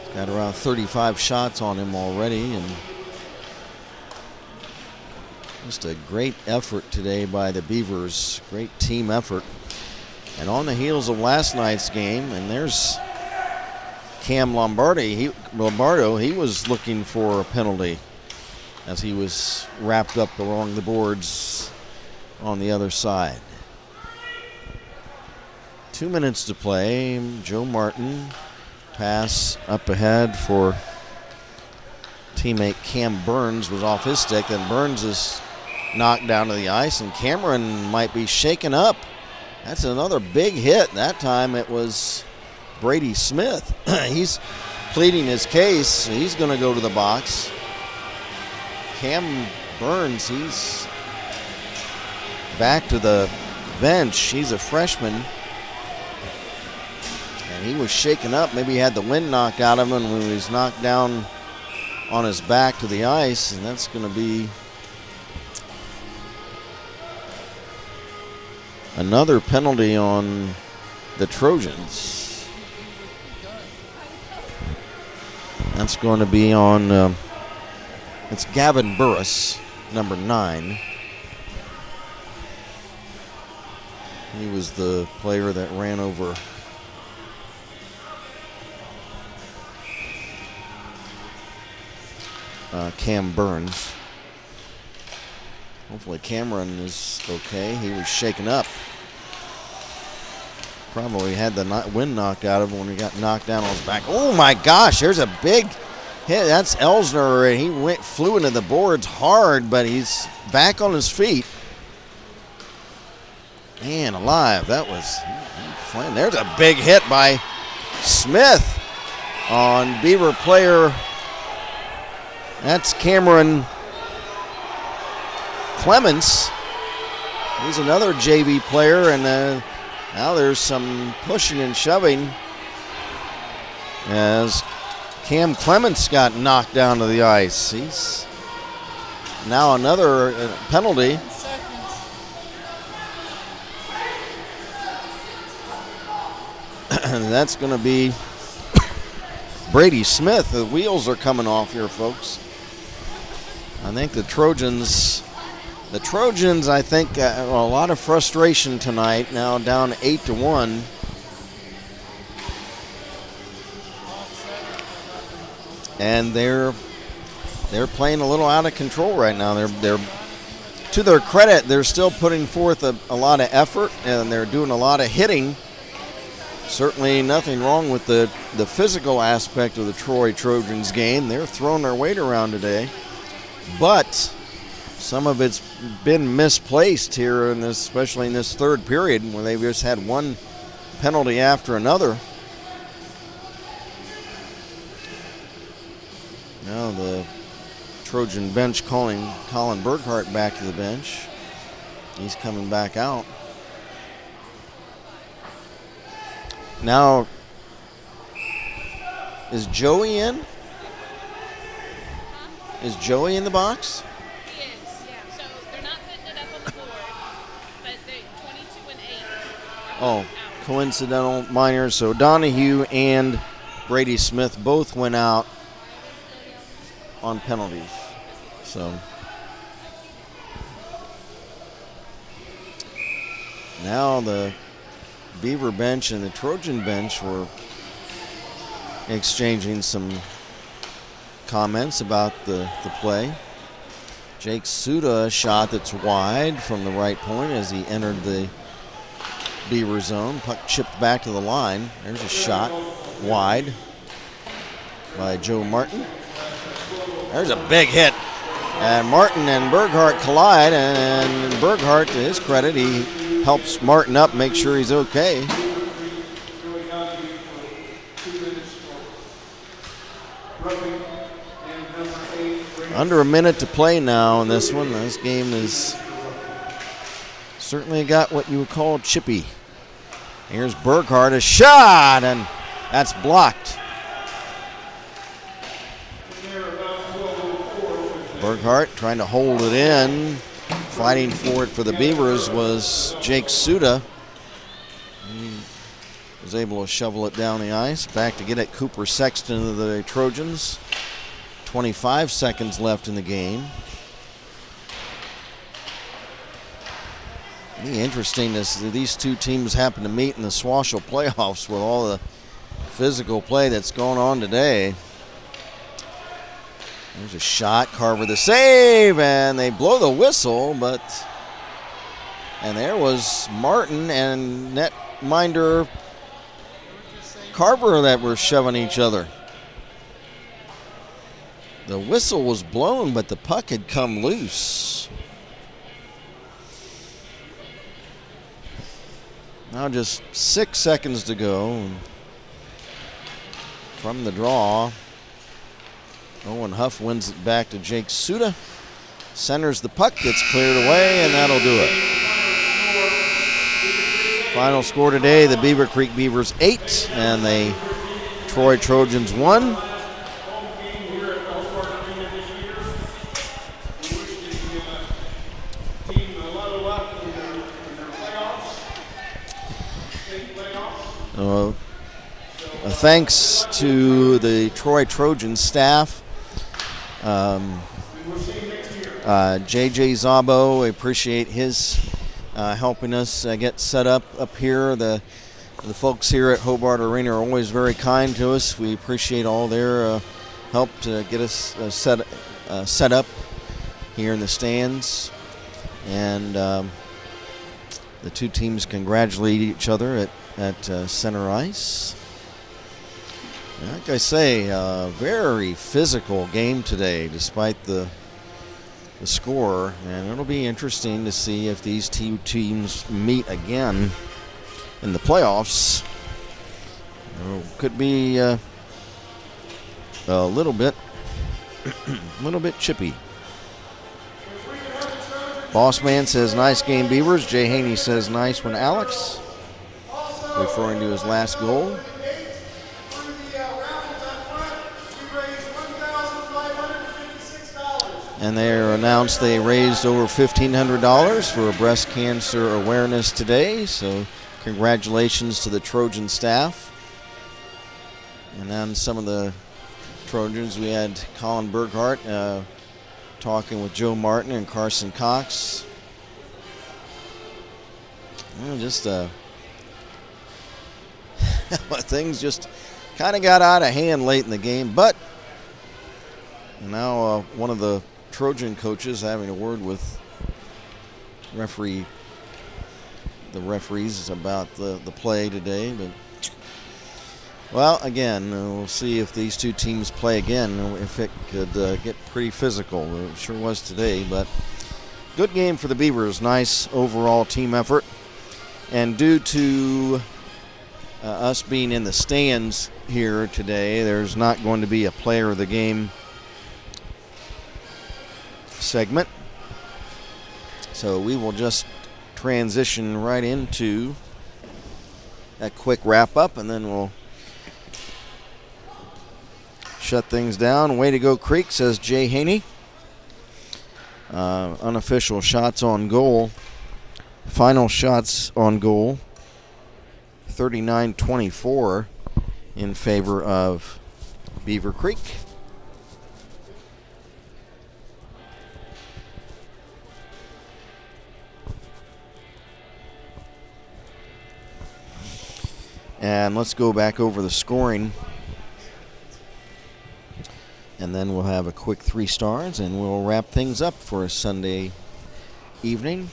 He's got around 35 shots on him already, and just a great effort today by the Beavers. Great team effort. And on the heels of last night's game, and there's Cam Lombardo, he was looking for a penalty as he was wrapped up along the boards on the other side. 2 minutes to play. Joe Martin, pass up ahead for teammate Cam Burns, was off his stick. Then Burns is knocked down to the ice, and Cameron might be shaken up That's another big hit. That time it was Brady Smith. He's pleading his case. He's going to go to the box. Cam Burns, he's back to the bench. He's a freshman. And he was shaken up. Maybe he had the wind knocked out of him when he was knocked down on his back to the ice. And that's going to be another penalty on the Trojans. That's going to be on, it's Gavin Burris, number 9. He was the player that ran over Cam Burns. Hopefully Cameron is okay. He was shaken up. Probably had the wind knocked out of him when he got knocked down on his back. Oh my gosh, there's a big hit. That's Elsner. He flew into the boards hard, but he's back on his feet. Man alive, that was fun. There's a big hit by Smith on Beaver player. That's Cameron Clements. He's another JV player, and now there's some pushing and shoving as Cam Clements got knocked down to the ice. He's now another penalty. And that's going to be Brady Smith. The wheels are coming off here, folks. I think the Trojans, I think, a lot of frustration tonight. Now down 8-1. And they're playing a little out of control right now. They're to their credit, they're still putting forth a lot of effort, and they're doing a lot of hitting. Certainly nothing wrong with the physical aspect of the Troy Trojans game. They're throwing their weight around today. But some of it's been misplaced here, especially in this third period, where they've just had one penalty after another. Now the Trojan bench calling Colin Burkhart back to the bench. He's coming back out. Now, is Joey in? Is Joey in the box? He is, yeah. So they're not putting it up on the board, but they 22 and 8. Oh, Out. coincidental minors. So Donahue and Brady Smith both went out on penalties. So now the Beaver bench and the Trojan bench were exchanging some comments about the play. Jake Suda, a shot that's wide from the right point as he entered the Beaver zone. Puck chipped back to the line. There's a shot wide by Joe Martin. There's a big hit. And Martin and Burkhart collide, and Burkhart, to his credit, he helps Martin up, make sure he's okay. Under a minute to play now in this one. This game is certainly got what you would call chippy. Here's Burkhart, a shot, and that's blocked. Burkhart trying to hold it in. Fighting for it for the Beavers was Jake Suda. He was able to shovel it down the ice. Back to get it, Cooper Sexton of the Trojans. 25 seconds left in the game. It'll be interesting as these two teams happen to meet in the Swashel playoffs with all the physical play that's going on today. There's a shot, Carver the save, and they blow the whistle, and there was Martin and netminder Carver that were shoving each other. The whistle was blown, but the puck had come loose. Now just 6 seconds to go from the draw. Owen Huff wins it back to Jake Suda. Centers the puck, gets cleared away, and that'll do it. Final score today, the Beaver Creek Beavers 8 and the Troy Trojans 1. Thanks to the Troy Trojan staff. JJ Zabo, I appreciate his helping us get set up here. The folks here at Hobart Arena are always very kind to us. We appreciate all their help to get us set up here in the stands. And the two teams congratulate each other at center ice. Like I say, a very physical game today, despite the score, and it'll be interesting to see if these two teams meet again in the playoffs. Could be a little bit chippy. Boss Man says, nice game, Beavers. Jay Haney says, nice one, Alex, referring to his last goal. And they announced they raised over $1,500 for breast cancer awareness today. So congratulations to the Trojan staff. And then some of the Trojans, we had Colin Burkhart talking with Joe Martin and Carson Cox. Things just kind of got out of hand late in the game. But now one of the Trojan coaches having a word with the referees about the play today. But well, again, we'll see if these two teams play again, if it could get pretty physical. It sure was today, but good game for the Beavers. Nice overall team effort. And due to us being in the stands here today, there's not going to be a player of the game segment. So we will just transition right into a quick wrap up, and then we'll shut things down. Way to go, Creek, says Jay Haney. Unofficial shots on goal. Final shots on goal, 39-24 in favor of Beaver Creek. And let's go back over the scoring. And then we'll have a quick 3 stars, and we'll wrap things up for a Sunday evening.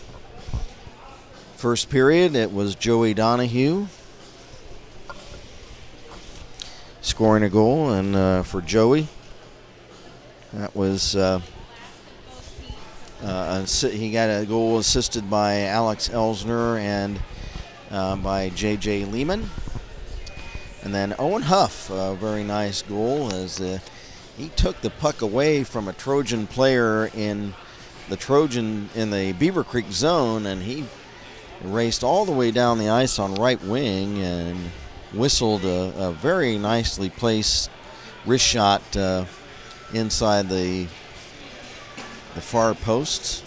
First period, it was Joey Donahue scoring a goal, and for Joey, that was he got a goal assisted by Alex Elsner and by J.J. Lehman. And then Owen Huff, a very nice goal, as he took the puck away from a Trojan player in the Beaver Creek zone, and he raced all the way down the ice on right wing and whistled a very nicely placed wrist shot inside the far posts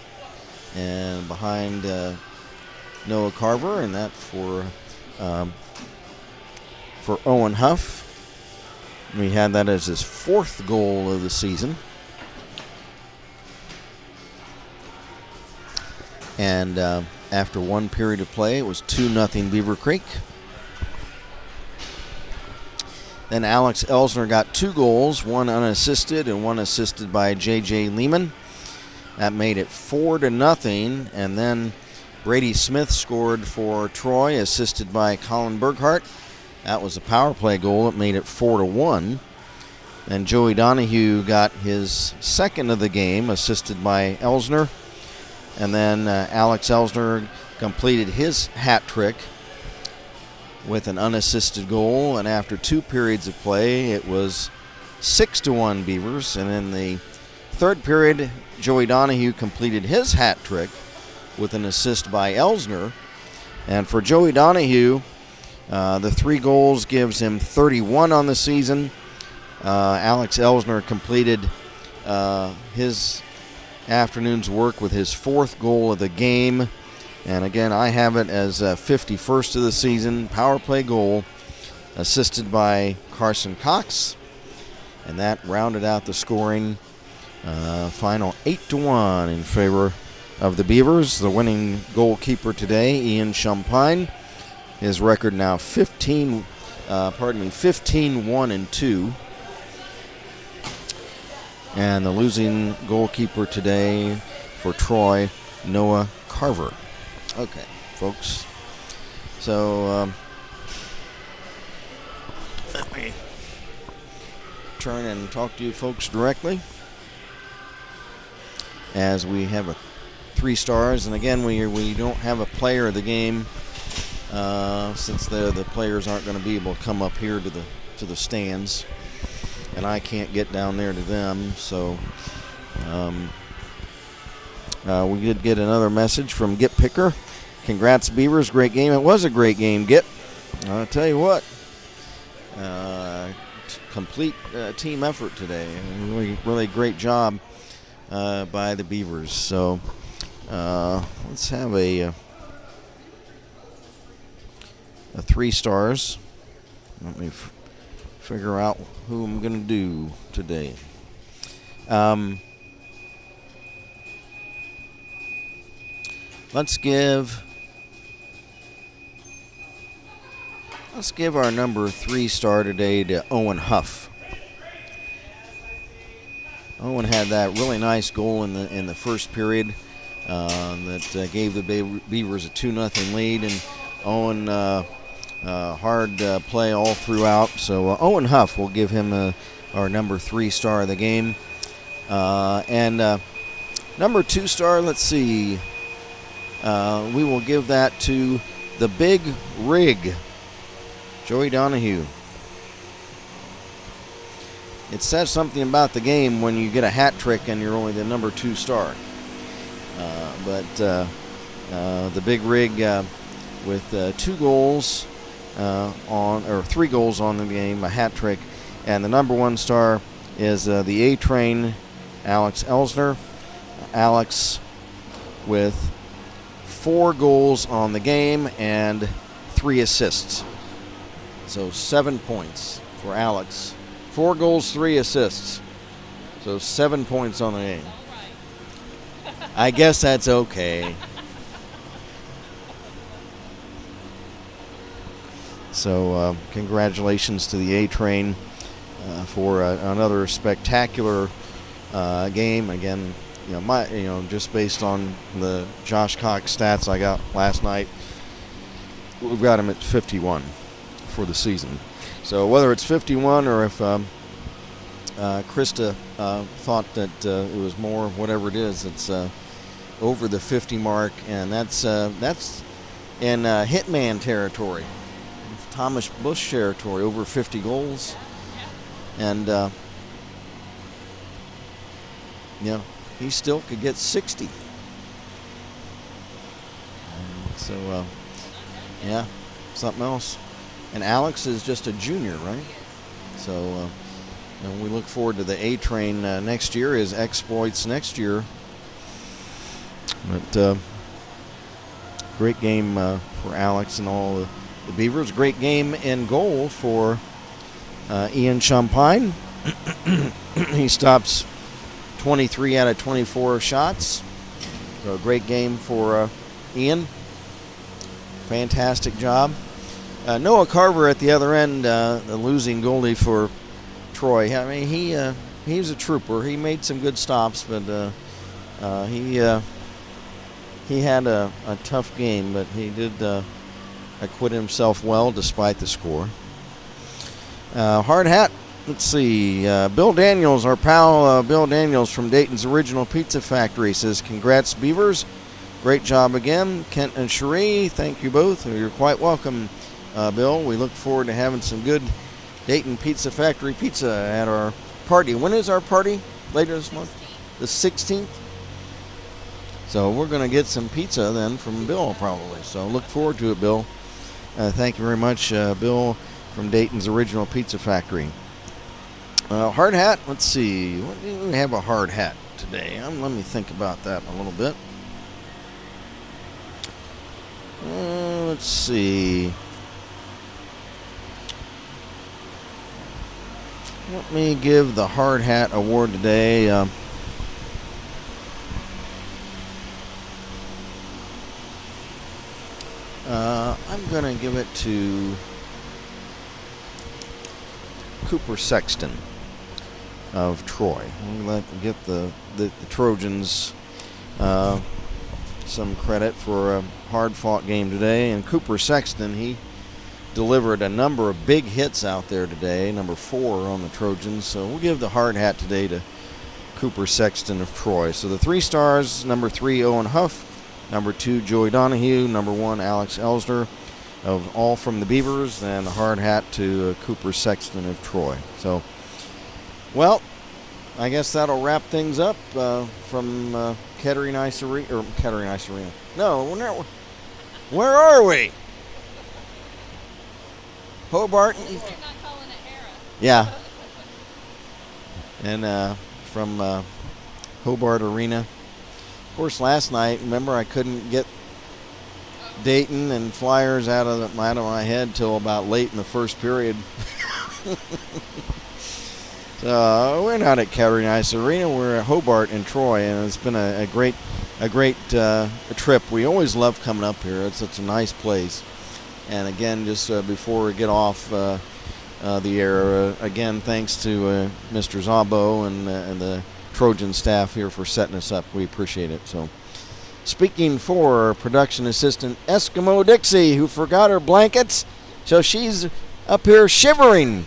and behind Noah Carver, and that for Owen Huff. We had that as his 4th goal of the season. And after 1 period of play, it was 2-0 Beaver Creek. Then Alex Elsner got 2 goals, 1 unassisted and 1 assisted by J.J. Lehman. That made it 4-0. And then Brady Smith scored for Troy, assisted by Colin Burkhart. That was a power play goal. It made it 4-1. And Joey Donahue got his 2nd of the game, assisted by Elsner. And then Alex Elsner completed his hat trick with an unassisted goal, and after 2 periods of play, it was 6-1 Beavers. And in the third period, Joey Donahue completed his hat trick with an assist by Elsner. And for Joey Donahue, the 3 goals gives him 31 on the season. Alex Elsner completed his afternoon's work with his 4th goal of the game. And again, I have it as 51st of the season, power play goal, assisted by Carson Cox. And that rounded out the scoring. Final 8-1 in favor of the Beavers. The winning goalkeeper today, Ian Champagne. His record now 15-1-2. And the losing goalkeeper today for Troy, Noah Carver. Okay, folks. So let me turn and talk to you folks directly as we have a 3 stars. And again, we don't have a player of the game since the players aren't going to be able to come up here to the stands, and I can't get down there to them. So we did get another message from Git Picker. Congrats, Beavers. Great game. It was a great game, Git. I'll tell you what. Complete team effort today. Really, really great job by the Beavers. So let's have a 3 stars. Let me figure out who I'm going to do today. Let's give our number 3 star today to Owen Huff. Owen had that really nice goal in the first period that gave the Beavers a 2-0 lead, and Owen hard play all throughout. So Owen Huff, will give him our number 3 star of the game, and number 2 star. Let's see. We will give that to the Big Rig, Joey Donahue. It says something about the game when you get a hat trick and you're only the number 2 star. But the Big Rig with 2 goals 3 goals on the game, a hat trick, and the number 1 star is the A-Train, Alex Elsner. Alex with 4 goals on the game and 3 assists. So 7 points for Alex. 4 goals, 3 assists. So 7 points on the game. I guess that's okay. So congratulations to the A-Train for another spectacular game. Again, just based on the Josh Cox stats I got last night, we've got him at 51 for the season. So whether it's 51 or if Krista thought that it was more, whatever it is, it's over the 50 mark, and that's in Hitman territory, Thomas Bush territory, over 50 goals, and he still could get 60. So something else. And Alex is just a junior, right? So we look forward to the A-Train next year, his exploits next year. But great game for Alex and all the Beavers. Great game in goal for Ian Champagne. He stops 23 out of 24 shots. So a great game for Ian. Fantastic job. Noah Carver at the other end, the losing goalie for Troy. I mean, he was a trooper. He made some good stops, but he had a tough game, but he did acquit himself well despite the score. Hard hat. Let's see. Bill Daniels, our pal Bill Daniels from Dayton's Original Pizza Factory, says, "Congrats, Beavers. Great job again. Kent and Cherie, thank you both. You're quite welcome. Bill. We look forward to having some good Dayton Pizza Factory pizza at our party. When is our party? Later this month? The 16th? So we're going to get some pizza then from Bill probably. So look forward to it, Bill. Thank you very much, Bill, from Dayton's Original Pizza Factory. Hard hat. Let's see. What do we have a hard hat today? Let me think about that a little bit. Let's see. Let me give the hard hat award today. I'm going to give it to Cooper Sexton of Troy. I'm going to get the Trojans some credit for a hard-fought game today. And Cooper Sexton, he delivered a number of big hits out there today, number 4 on the Trojans. So we'll give the hard hat today to Cooper Sexton of Troy. So the 3 stars, number 3, Owen Huff, number 2, Joey Donahue, number 1, Alex Elsner, of all from the Beavers, and the hard hat to Cooper Sexton of Troy. So, well, I guess that'll wrap things up from Kettering Ice Arena. No, where are we? Hobart. At least you're not calling it Hera. Yeah. And from Hobart Arena. Of course, last night, remember, I couldn't get Dayton and Flyers out of my head till about late in the first period. So we're not at Kettering Ice Arena. We're at Hobart in Troy, and it's been a great trip. We always love coming up here. It's such a nice place. And again, just before we get off the air, again, thanks to Mr. Zabo and the Trojan staff here for setting us up. We appreciate it. So, speaking for production assistant Eskimo Dixie, who forgot her blankets, so she's up here shivering.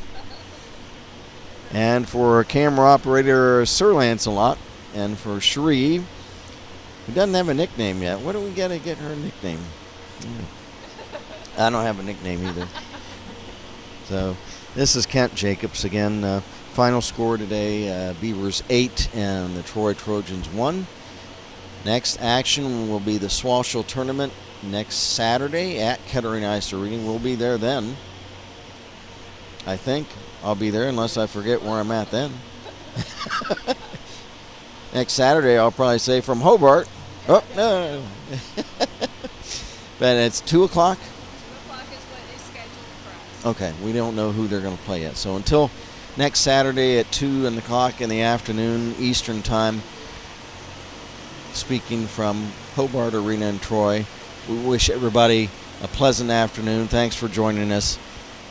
And for camera operator Sir Lancelot, and for Shree, who doesn't have a nickname yet. What do we got to get her a nickname? I don't have a nickname either. So this is Kent Jacobs again. Final score today, Beavers 8 and the Troy Trojans 1. Next action will be the Swashel Tournament next Saturday at Kettering Ice Arena. We'll be there then. I think I'll be there unless I forget where I'm at then. Next Saturday, I'll probably say from Hobart. Oh, no. But it's 2 o'clock? 2 o'clock is what is scheduled for us. Okay, we don't know who they're going to play yet. So until next Saturday at 2 o'clock in the afternoon Eastern Time, speaking from Hobart Arena in Troy, we wish everybody a pleasant afternoon. Thanks for joining us.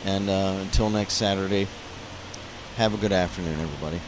And until next Saturday, have a good afternoon, everybody.